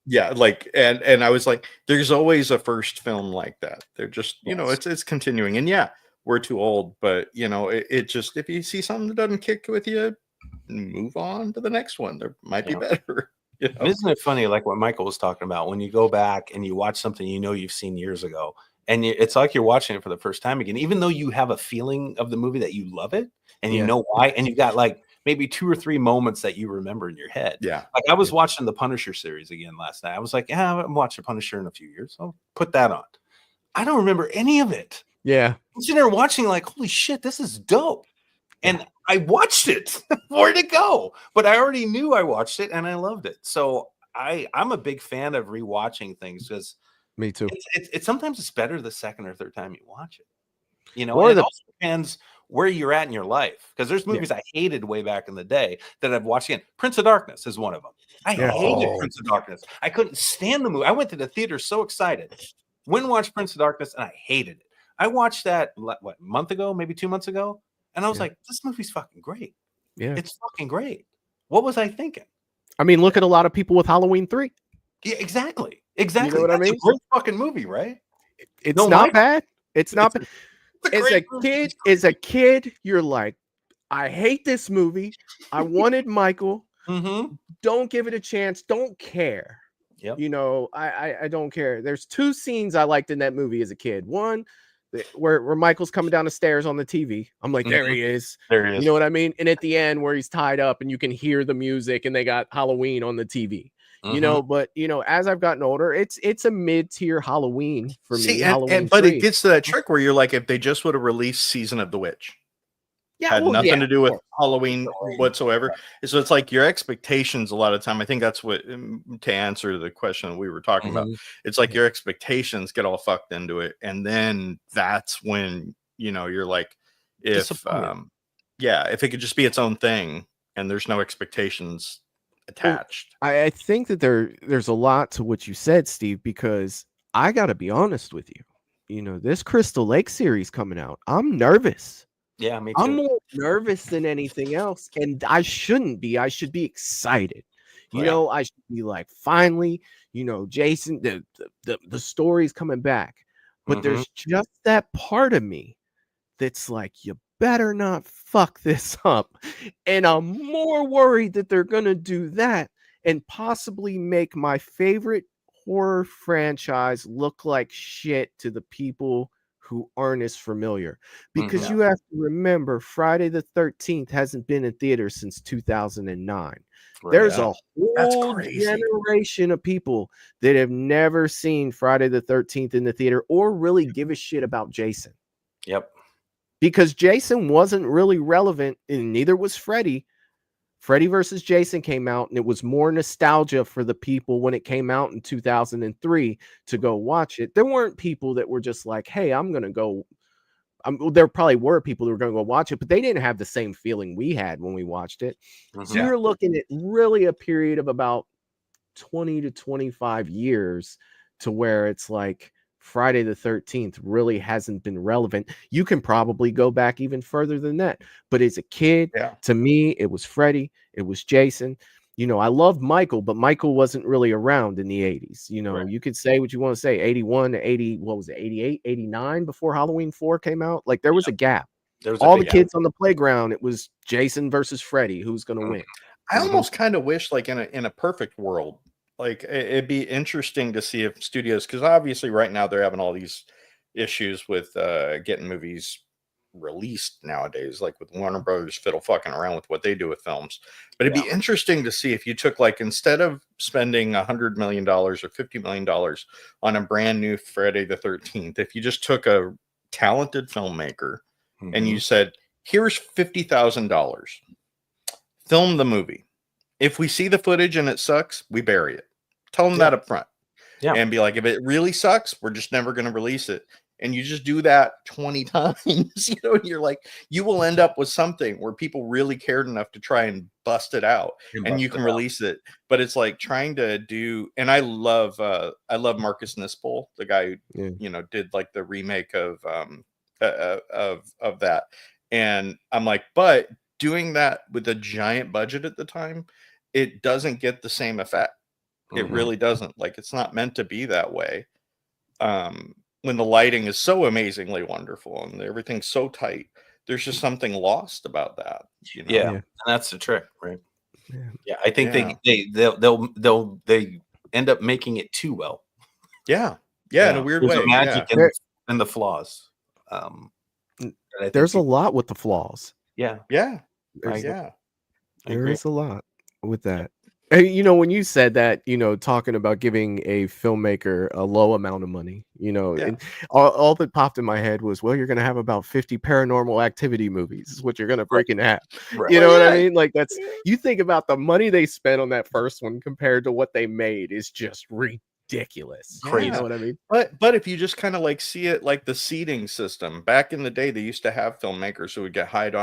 Yeah, like, and I was like, there's always a first film like that. They're just, Yes. it's continuing. And yeah, we're too old, but it just, if you see something that doesn't kick with you, move on to the next one. There might be Yeah. better. And isn't it funny, like what Michael was talking about, when you go back and you watch something you've seen years ago, and it's like you're watching it for the first time again, even though you have a feeling of the movie that you love it and you Yeah. know why, and you've got like maybe 2 or 3 moments that you remember in your head. Yeah. Like I was watching the Punisher series again last night. I was like, yeah, I haven't watched the Punisher in a few years. I'll put that on. I don't remember any of it. Yeah. I'm sitting there watching like, holy shit, this is dope. And I watched it. Where'd it go? But I already knew I watched it and I loved it. So I'm a big fan of rewatching things because Me too. it's sometimes it's better the second or third time you watch it. Or And it the also depends where you're at in your life. Because there's movies I hated way back in the day that I've watched again. Prince of Darkness is one of them. I hated Prince of Darkness. I couldn't stand the movie. I went to the theater so excited. Went and watched Prince of Darkness and I hated it. I watched that a month ago, maybe 2 months ago. And I was like, this movie's fucking great. Yeah. It's fucking great. What was I thinking? I mean, look at a lot of people with Halloween 3. Yeah, exactly. Exactly. You know what I That's mean? a great fucking movie, right? It's No, not Mike? bad. It's not bad. It's a As a great movie. kid, you're like, I hate this movie. I wanted Michael. Mm-hmm. Don't give it a chance. Don't care. Yep. I don't care. There's 2 scenes I liked in that movie as a kid. One, where Michael's coming down the stairs on the TV. I'm like, there he is. There he is. You know what I mean? And at the end where he's tied up and you can hear the music and they got Halloween on the TV. But as I've gotten older, it's a mid-tier Halloween for me. See, Halloween but 3. it gets to that trick where you're like, if they just would have released Season of the Witch, had nothing to do with Halloween whatsoever. So it's like your expectations a lot of time. I think that's what, to answer the question that we were talking about, it's like your expectations get all fucked into it. And then that's when, you're like, if it could just be its own thing and there's no expectations attached. I think that there's a lot to what you said, Steve, because I got to be honest with you. This Crystal Lake series coming out, I'm nervous. Yeah, me too. I'm more nervous than anything else, and I shouldn't be. I should be excited. I should be like, finally, Jason, the story's coming back. But there's just that part of me that's like, you better not fuck this up. And I'm more worried that they're gonna do that and possibly make my favorite horror franchise look like shit to the people who aren't as familiar, because you have to remember Friday the 13th hasn't been in theaters since 2009. There's a whole generation of people that have never seen Friday the 13th in the theater or really give a shit about Jason. Yep. Because Jason wasn't really relevant, and neither was Freddy. Freddy versus Jason came out, and it was more nostalgia for the people when it came out in 2003 to go watch it. There weren't people that were just like, hey, I'm going to go. There probably were people who were going to go watch it, but they didn't have the same feeling we had when we watched it. So you're looking at really a period of about 20 to 25 years to where it's like Friday the 13th really hasn't been relevant. You can probably go back even further than that. But as a kid, to me, it was Freddy, it was Jason. I loved Michael, but Michael wasn't really around in the 80s. You could say what you want to say, 81 to 80, what was it, 88, 89 before Halloween 4 came out. Like there was a gap. All the kids on the playground, it was Jason versus Freddy. Who's going to win? I almost kind of wish, like in a perfect world, like it'd be interesting to see if studios, because obviously right now they're having all these issues with getting movies released nowadays, like with Warner Brothers fiddle fucking around with what they do with films. But it'd be interesting to see if you took, like, instead of spending $100 million or $50 million on a brand new Friday the 13th, if you just took a talented filmmaker and you said, here's $50,000, film the movie. If we see the footage and it sucks, we bury it. Tell them that up front. And be like, if it really sucks, we're just never going to release it. And you just do that 20 times, you're like, you will end up with something where people really cared enough to try and bust it out, and you can release it. But it's like trying to do, and I love Marcus Nispel, the guy who, did like the remake of that. And I'm like, but doing that with a giant budget at the time, it doesn't get the same effect. It Mhm. really doesn't. Like, it's not meant to be that way. When the lighting is so amazingly wonderful and everything's so tight, there's just something lost about that, you know? Yeah, Yeah. and that's the trick, right? Yeah. Yeah, I think Yeah. they end up making it too well. Yeah. Yeah, in a weird There's way. a magic Yeah. in the flaws. Um, N- that I think There's a people, lot with the flaws. yeah, Yeah. I, There's Yeah. I there agree. is a lot with that. Hey, when you said that, talking about giving a filmmaker a low amount of money, Yeah. and all that popped in my head was, well, you're going to have about 50 Paranormal Activity movies is what you're going to freaking have. Right. You know Well, what I yeah. mean? Like, you think about the money they spent on that first one compared to what they made is just ridiculous. Crazy. You know what I mean? But if you just kind of like see it like the seating system, back in the day, they used to have filmmakers who would get hired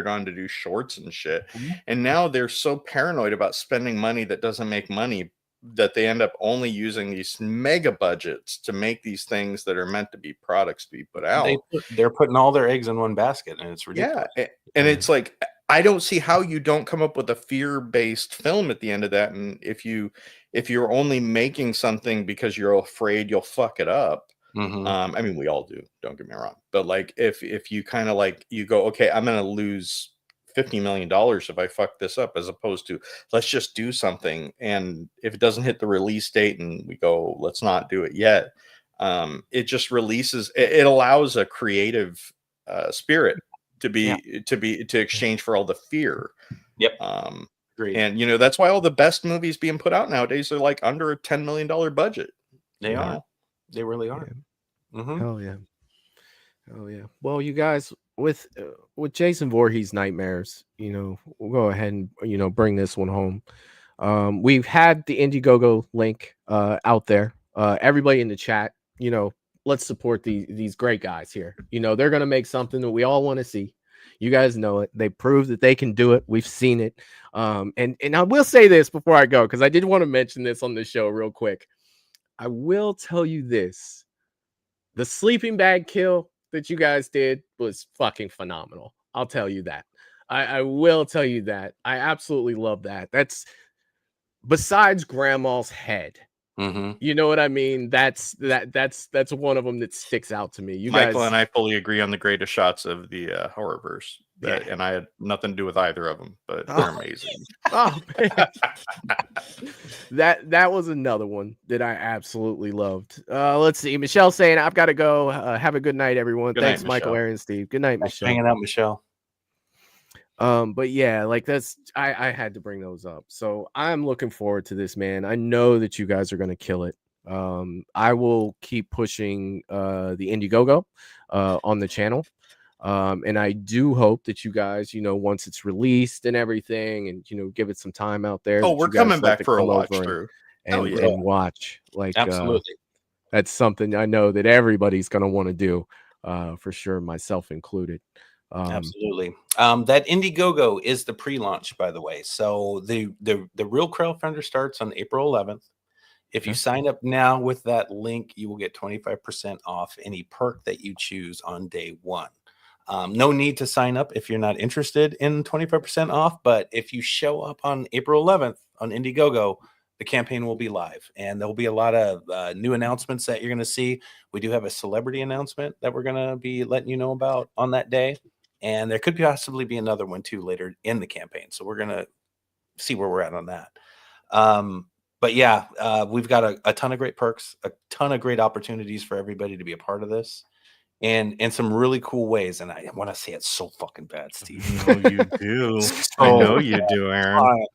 on to do shorts and shit. Mhm. And now they're so paranoid about spending money that doesn't make money that they end up only using these mega budgets to make these things that are meant to be products to be put out. They're putting all their eggs in one basket, and it's ridiculous. Yeah. And it's like, I don't see how you don't come up with a fear-based film at the end of that. And if you're only making something because you're afraid you'll fuck it up, Mhm. I mean, we all do, don't get me wrong, but like if you kind of like you go, okay, I'm gonna lose $50 million if I fuck this up, as opposed to let's just do something, and if it doesn't hit the release date and we go, let's not do it yet, it just releases, it allows a creative spirit to exchange for all the fear. Yep. Agreed. And that's why all the best movies being put out nowadays are like under a $10 million budget. They are. know? They really are. Yeah. Mhm. Hell yeah. Oh yeah. Well, you guys, with Jason Voorhees Nightmares, we'll go ahead and bring this one home. We've had the Indiegogo link out there. Everybody in the chat, let's support these great guys here. They're gonna make something that we all want to see. You guys know it. They prove that they can do it. We've seen it. And I will say this before I go, because I did want to mention this on the show real quick. I will tell you this. The sleeping bag kill that you guys did was fucking phenomenal. I'll tell you that. I will tell you that. I absolutely love that. That's besides grandma's head. Mhm. You know what I mean? That's one of them that sticks out to me. You Michael guys, and I fully agree on the greatest shots of the horrorverse. And I had nothing to do with either of them, but they're amazing. Oh man. that was another one that I absolutely loved. Let's see. Michelle saying, I've got to go. Have a good night, everyone. Good Thanks, night, Michael, Michelle. Aaron, Steve. Good night, Thanks for Michelle. hanging out, Michelle. But yeah, like I had to bring those up. So I'm looking forward to this, man. I know that you guys are gonna kill it. I will keep pushing the Indiegogo on the channel. And I do hope that you guys, once it's released and everything, and give it some time out there. Oh, that we're you guys coming like back to for a come watch over through. and watch. Like Absolutely. that's something I know that everybody's gonna want to do, for sure, myself included. Absolutely. That Indiegogo is the pre-launch, by the way. So the real crowdfunder starts on April 11th. If you sign up now with that link, you will get 25% off any perk that you choose on day one. No need to sign up if you're not interested in 25% off. But if you show up on April 11th on Indiegogo, the campaign will be live, and there'll be a lot of new announcements that you're going to see. We do have a celebrity announcement that we're going to be letting you know about on that day. And there could possibly be another one too later in the campaign. So we're going to see where we're at on that. But yeah, we've got a ton of great perks, a ton of great opportunities for everybody to be a part of this, and in some really cool ways. And I want to say it so fucking bad, Steve. I know you do. I know you do, Aaron.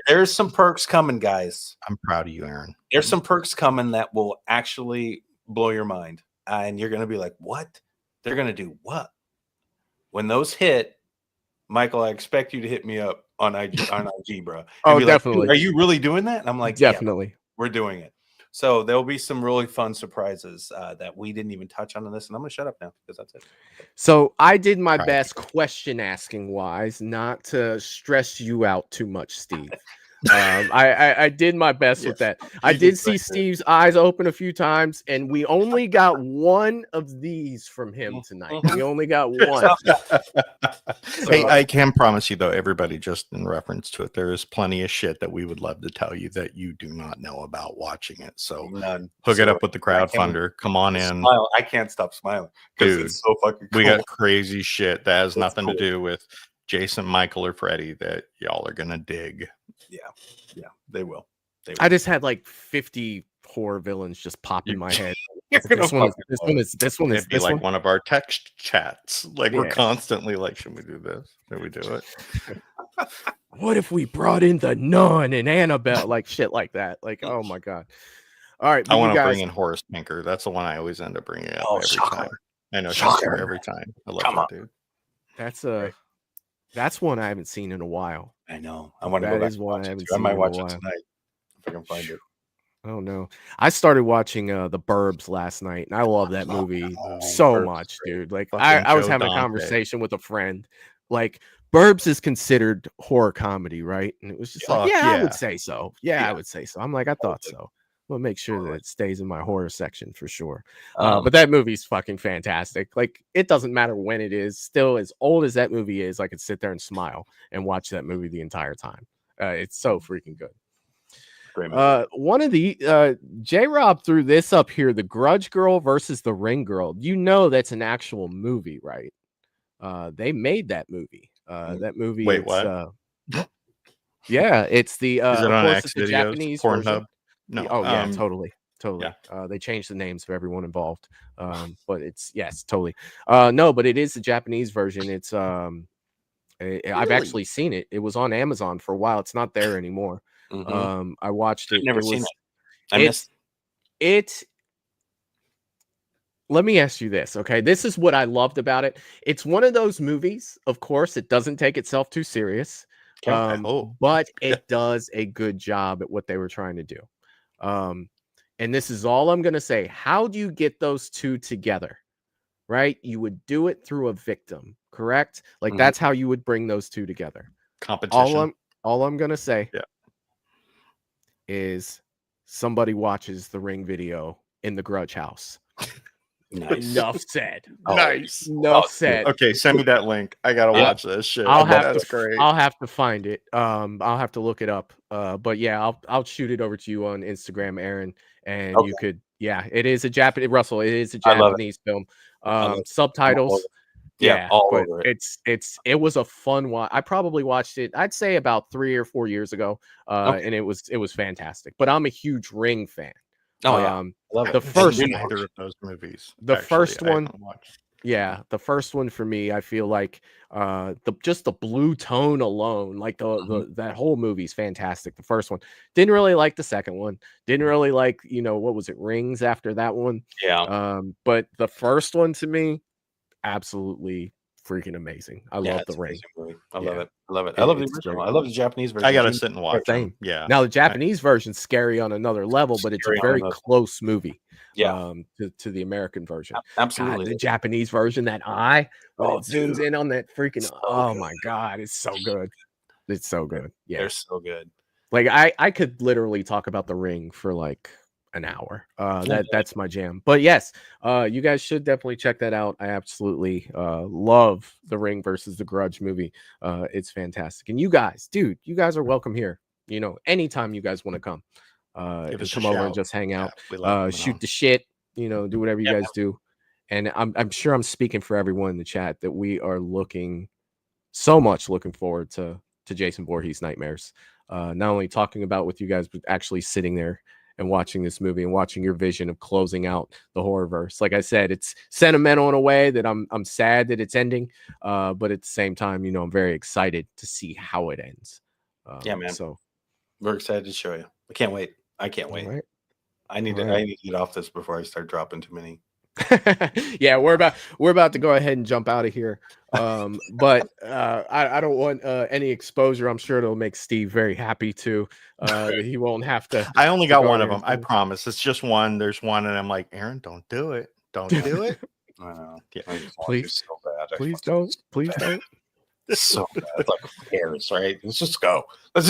There's some perks coming, guys. I'm proud of you, Aaron. There's some perks coming that will actually blow your mind. And you're going to be like, what? They're going to do what? When those hit, Michael, I expect you to hit me up on IG, bro. Oh, be like, definitely. are you really doing that? And I'm like, Definitely. yeah, we're doing it. So there'll be some really fun surprises that we didn't even touch on in this. And I'm going to shut up now because that's it. So I did my best question asking wise, not to stress you out too much, Steve. I did my best with that. I did see Steve's eyes open a few times, and we only got one of these from him tonight. We only got one. Hey, I can promise you, though, everybody, just in reference to it, there is plenty of shit that we would love to tell you that you do not know about watching it. So hook it up with the crowdfunder. Come on in. Smile. I can't stop smiling because it's so fucking cool. We got crazy shit that has nothing to do with Jason, Michael, or Freddy that y'all are gonna dig. Yeah, they will. I just had like 50 horror villains just pop in my head. This one is like one of our text chats. Like we're constantly like, should we do this? Should we do it? What if we brought in the Nun and Annabelle? Like shit like that. Like, oh my god. All right, I want to bring in Horace Pinker. That's the one I always end up bringing up every time. I know, Shocker every time. I love that dude. That's one I haven't seen in a while. I know. I want to go back. Is one I haven't seen. I might watch it tonight if I can find it. Oh no! I started watching The Burbs last night, and I love that movie so much, dude. Like I was having a conversation with a friend. Like Burbs is considered horror comedy, right? And it was just like, I would say so. I would say so. I'm like, I thought so. We'll make sure that it stays in my horror section for sure. But that movie's fucking fantastic. Like, it doesn't matter when it is. Still, as old as that movie is, I could sit there and smile and watch that movie the entire time. It's so freaking good. Great movie. One of the J-Rob threw this up here: The Grudge Girl versus the Ring Girl. You know that's an actual movie, right? They made that movie. That movie. Wait, what? Yeah, it's the. Is it on X videos? Japanese Pornhub? No. Oh yeah, totally. Yeah. They changed the names of everyone involved. But it's totally. No, but it is the Japanese version. It's I've actually seen it. It was on Amazon for a while. It's not there anymore. I watched it. I've never seen it. I missed it. Let me ask you this, okay? This is what I loved about it. It's one of those movies, of course, it doesn't take itself too serious. But it does a good job at what they were trying to do. And this is all I'm going to say. How do you get those two together? Right? You would do it through a victim, correct? Like that's how you would bring those two together. Competition. All I'm going to say is somebody watches the Ring video in the Grudge house. Nice. Enough said. Nice. Enough said. Okay, send me that link. I gotta watch this shit. That's great. I'll have to find it. I'll have to look it up. But yeah, I'll shoot it over to you on Instagram, Aaron, and you could. Yeah, it is a Japanese. Russell, it is a Japanese film. Subtitles. All but over it. It was a fun watch. I probably watched it, I'd say about 3 or 4 years ago. And it was fantastic. But I'm a huge Ring fan. Oh yeah, love the it. first neither of those movies. The first one, the first one for me, I feel like just the blue tone alone, like that whole movie's fantastic. The first one, didn't really like the second one, didn't really like what was it, Rings after that one. But the first one to me, absolutely freaking amazing. I love the Ring. I love it. I love it. I love the original. I love the Japanese version. I gotta sit and watch it. Yeah. Now the Japanese version's scary on another level, but it's a very close movie. To the American version. Absolutely. God, the Japanese version, that eye when it zooms in on that freaking. My god, it's so good. It's so good. Yeah, they're so good. Like I could literally talk about the Ring for like an hour. That's my jam. But yes, you guys should definitely check that out. I absolutely love the Ring versus the Grudge movie. It's fantastic. And you guys are welcome here. Anytime you guys want to come, come over and just hang out, shoot the shit, do whatever you guys do. And I'm sure I'm speaking for everyone in the chat that we are looking forward to Jason Voorhees Nightmares. Not only talking about with you guys, but actually sitting there and watching this movie and watching your vision of closing out the horrorverse. Like I said, it's sentimental in a way that I'm sad that it's ending, but at the same time, I'm very excited to see how it ends. Man. So we're excited to show you. I can't wait. Right. I need to get off this before I start dropping too many. Yeah, we're about to go ahead and jump out of here. But I don't want any exposure. I'm sure it'll make Steve very happy too. He won't have to. I only got one of them. I promise. It's just one. There's one, and I'm like, Aaron, don't do it. Don't do it. Please, so bad. Please don't. So bad. It's like, who cares, right? Let's just go. Let's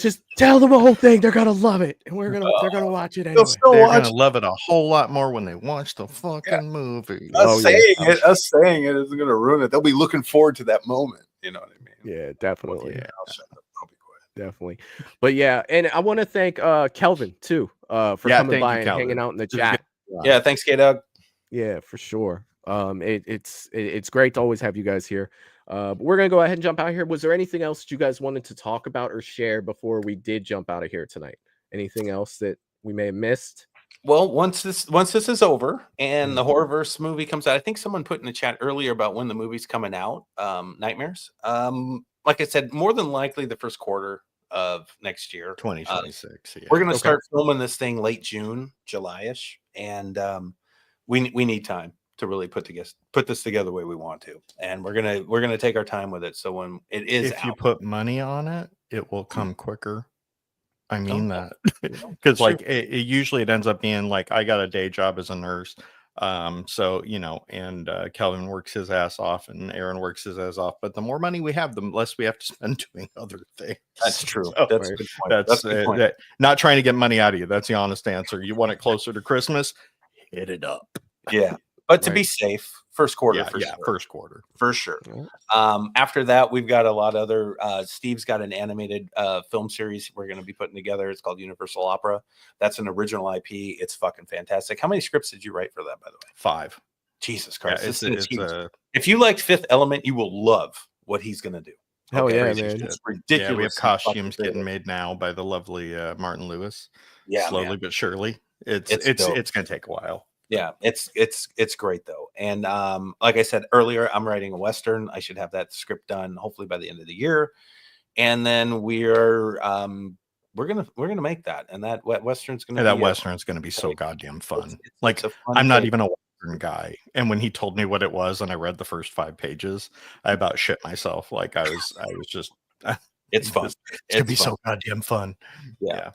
just tell them the whole thing. They're gonna love it, and they're gonna watch it They'll anyway. still They're watch gonna love it a whole lot more when they watch the fucking movie. Oh, yeah. Us saying it isn't gonna ruin it. They'll be looking forward to that moment. You know what I mean? Yeah, definitely. Yeah, I'll shut up. I'll be quiet. Definitely. But yeah, and I want to thank Kelvin too for coming thank by you, and Kelvin. hanging out in the chat. Yeah, thanks, K-Dog. Yeah, for sure. It's great to always have you guys here. But we're gonna go ahead and jump out here. Was there anything else that you guys wanted to talk about or share before we did jump out of here tonight? Anything else that we may have missed? Well, once this is over and the horrorverse movie comes out, I think someone put in the chat earlier about when the movie's coming out. Nightmares. Like I said, more than likely the first quarter of next year, 2026. We're gonna start filming this thing late June, July-ish, and we need time to really put this together the way we want to, and we're gonna take our time with it. So when it is, if you put money on it, it will come quicker. I mean that because like it usually it ends up being like I got a day job as a nurse. So and Kelvin works his ass off and Aaron works his ass off, but the more money we have, the less we have to spend doing other things. That's true. So, That's a good point. That's a good point. Not trying to get money out of you. That's the honest answer. You want it closer to Christmas, hit it up. Yeah. But to be safe, first quarter for sure. First quarter for sure. Yeah. After that, we've got a lot of other. Steve's got an animated film series we're going to be putting together. It's called Universal Opera. That's an original IP. It's fucking fantastic. How many scripts did you write for that, by the way? 5. Jesus Christ! Yeah, This is huge. If you liked Fifth Element, you will love what he's going to do. Hell yeah, crazy man! shit. It's ridiculous. Yeah, we have costumes getting made now by the lovely Martin Lewis. Yeah, slowly but surely. It's going to take a while. Yeah, it's great though. And like I said earlier, I'm writing a Western. I should have that script done hopefully by the end of the year. And then we're gonna make that. And that Western's gonna Western's gonna be so goddamn fun. I'm not even a Western guy. And when he told me what it was and I read the first 5 pages, I about shit myself. Like I was just it's fun. It's gonna be so goddamn fun. Yeah.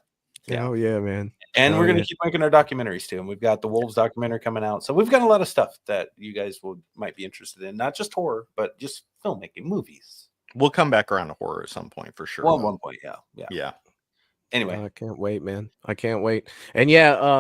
Oh yeah, man. And we're going to keep making our documentaries too. And we've got the Wolves documentary coming out. So we've got a lot of stuff that you guys might be interested in, not just horror, but just filmmaking, movies. We'll come back around to horror at some point for sure. Well, at one point, yeah. Anyway, I can't wait, man. I can't wait. And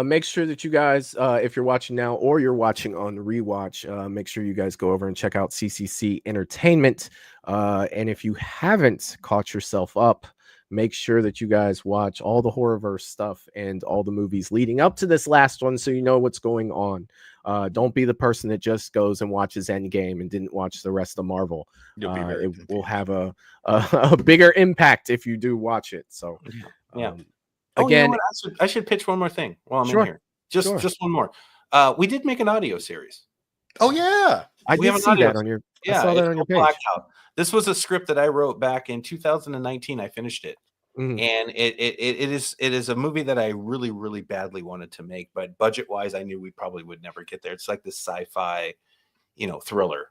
make sure that you guys, if you're watching now or you're watching on rewatch, make sure you guys go over and check out CCC Entertainment. And if you haven't caught yourself up, make sure that you guys watch all the horrorverse stuff and all the movies leading up to this last one so you know what's going on. Don't be the person that just goes and watches Endgame and didn't watch the rest of Marvel. It will have a bigger impact if you do watch it. So again, I should pitch one more thing while I'm in here. Just one more. We did make an audio series. Oh yeah, I did see that on your. I saw that on your page. Blackout. This was a script that I wrote back in 2019. I finished it, and it is a movie that I really, really badly wanted to make, but budget wise, I knew we probably would never get there. It's like this sci-fi, thriller,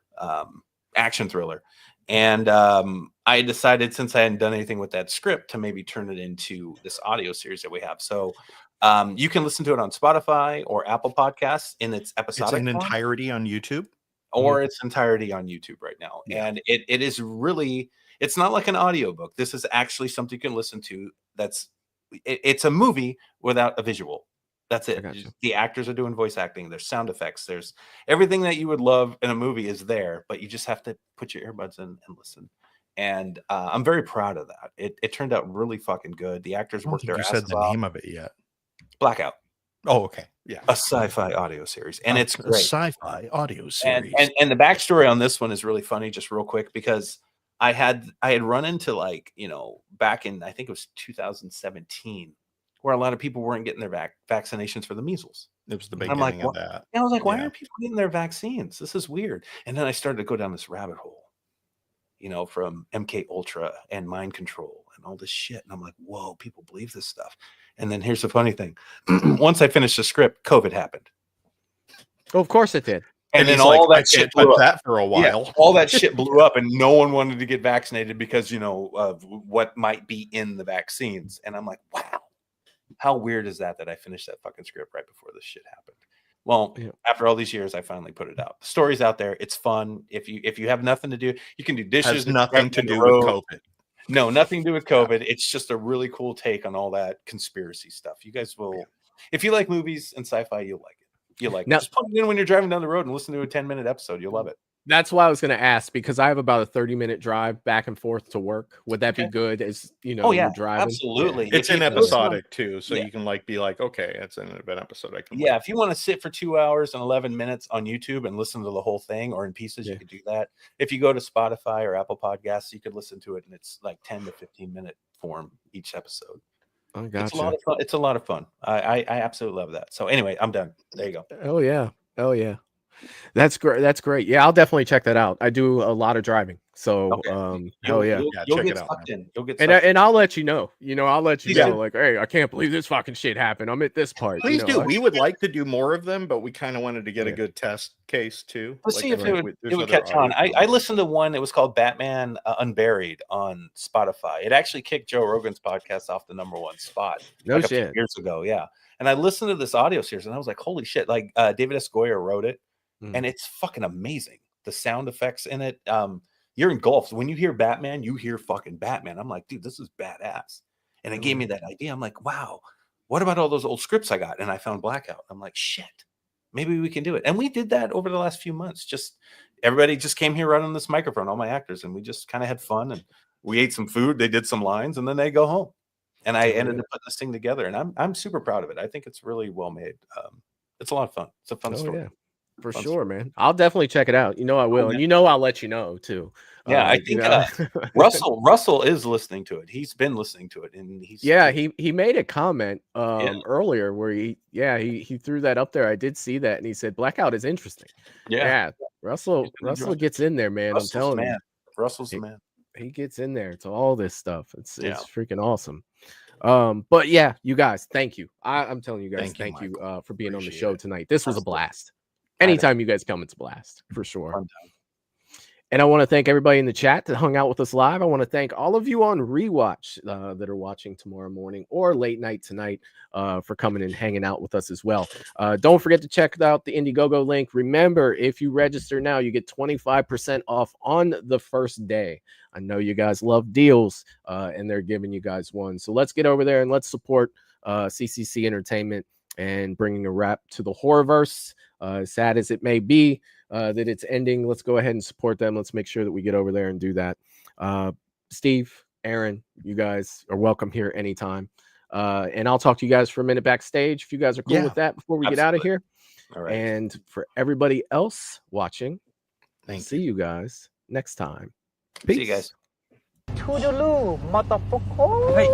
action thriller, and I decided since I hadn't done anything with that script to maybe turn it into this audio series that we have. So you can listen to it on Spotify or Apple Podcasts in its episodic. It's in entirety on YouTube. Or its entirety on YouTube right now. Yeah. And it is really, it's not like an audiobook. This is actually something you can listen to. It's a movie without a visual. That's it. The actors are doing voice acting. There's sound effects. There's everything that you would love in a movie is there, but you just have to put your earbuds in and listen. And I'm very proud of that. It turned out really fucking good. The actors worked their asses off. You said the name of it yet. Blackout. Oh, okay. Yeah. A sci-fi audio series. And it's great. A sci-fi audio series. And the backstory on this one is really funny, just real quick, because I had run into back in, I think it was 2017, where a lot of people weren't getting their vaccinations for the measles. It was the beginning of that. And I was like, why aren't people getting their vaccines? This is weird. And then I started to go down this rabbit hole, from MK Ultra and mind control and all this shit. And I'm like, whoa, people believe this stuff. And then here's the funny thing. Once I finished the script, COVID happened. Oh, of course it did. And then all that shit blew up. That for a while. Yeah, all that shit blew up and no one wanted to get vaccinated because, of what might be in the vaccines. And I'm like, wow, how weird is that I finished that fucking script right before this shit happened? Well, Yeah. after all these years, I finally put it out. The story's out there. It's fun. If you have nothing to do, you can do dishes. Has if you're nothing driving to down the do with road. COVID. No, nothing to do with COVID. It's just a really cool take on all that conspiracy stuff. You guys will, if you like movies and sci-fi, you'll like it. You'll like Now- it. Just plug it in when you're driving down the road and listen to a 10-minute episode. You'll love it. That's why I was going to ask, because I have about a 30-minute drive back and forth to work. Would that be Okay. good as, Oh yeah, you're driving? absolutely. It's If an you listen on- episodic too, so Yeah. you can like be like, okay, it's an episode. I can Yeah, if you want to sit for 2 hours and 11 minutes on YouTube and listen to the whole thing or in pieces, Yeah. you could do that. If you go to Spotify or Apple Podcasts, you could listen to it and it's like 10 to 15-minute form each episode. I It's gotcha. a lot of fun. It's a lot of fun. I absolutely love that. So anyway, I'm done. There you go. Oh yeah. Oh yeah. That's great. That's great. Yeah, I'll definitely check that out. I do a lot of driving. So Okay. hell yeah. You'll check get it out, sucked man. in. You'll get And sucked in. I'll let you know. I'll let you Please know. do. Like, hey, I can't believe this fucking shit happened. I'm at this part. Please do. I- We would like to do more of them, but we kind of wanted to get a Yeah. good test case too. Let's Like, see I if think it would, there's it would other catch on. audio I listened to one that was called Batman Unburied on Spotify. It actually kicked Joe Rogan's podcast off the #1 spot No like a few shit. years ago. Yeah. And I listened to this audio series and I was like, holy shit. Like David S. Goyer wrote it and it's fucking amazing. The sound effects in it. You're engulfed. When you hear Batman, you hear fucking Batman. I'm like, dude, this is badass. And it gave me that idea. I'm like, wow, what about all those old scripts I got? And I found Blackout. I'm like, shit, maybe we can do it. And we did that over the last few months. Just everybody just came here right on this microphone, all my actors, and we just kind of had fun and we ate some food. They did some lines and then they go home. And I ended up putting this thing together and I'm super proud of it. I think it's really well made. It's a lot of fun. It's a fun story. Yeah. For Fun sure, man. I'll definitely check it out. I will. yeah. And I'll let you know too. Yeah, I think Russell is listening to it. He's been listening to it, and he's he made a comment earlier where he threw that up there. I did see that, and he said Blackout is interesting. Yeah, Russell gets in there, man. Russell's I'm telling man. you, Russell's the man. he gets in there to all this stuff. It's freaking awesome. But yeah, you guys, thank you. I'm telling you guys, thank you for being on the show tonight. This was a blast. Anytime you guys come, it's a blast for sure. And I want to thank everybody in the chat that hung out with us live. I want to thank all of you on rewatch that are watching tomorrow morning or late night tonight for coming and hanging out with us as well. Don't forget to check out the Indiegogo link. Remember, if you register now, you get 25% off on the first day. I know you guys love deals, and they're giving you guys one. So let's get over there and let's support CCC Entertainment and bringing a wrap to the horrorverse. Sad as it may be that it's ending, let's go ahead and support them. Let's make sure that we get over there and do that. Steve, Aaron, you guys are welcome here anytime. And I'll talk to you guys for a minute backstage if you guys are cool with that before we get out of here. All right. And for everybody else watching, see you guys next time. Peace. See you guys. Toodaloo, motherfucker. Hey, you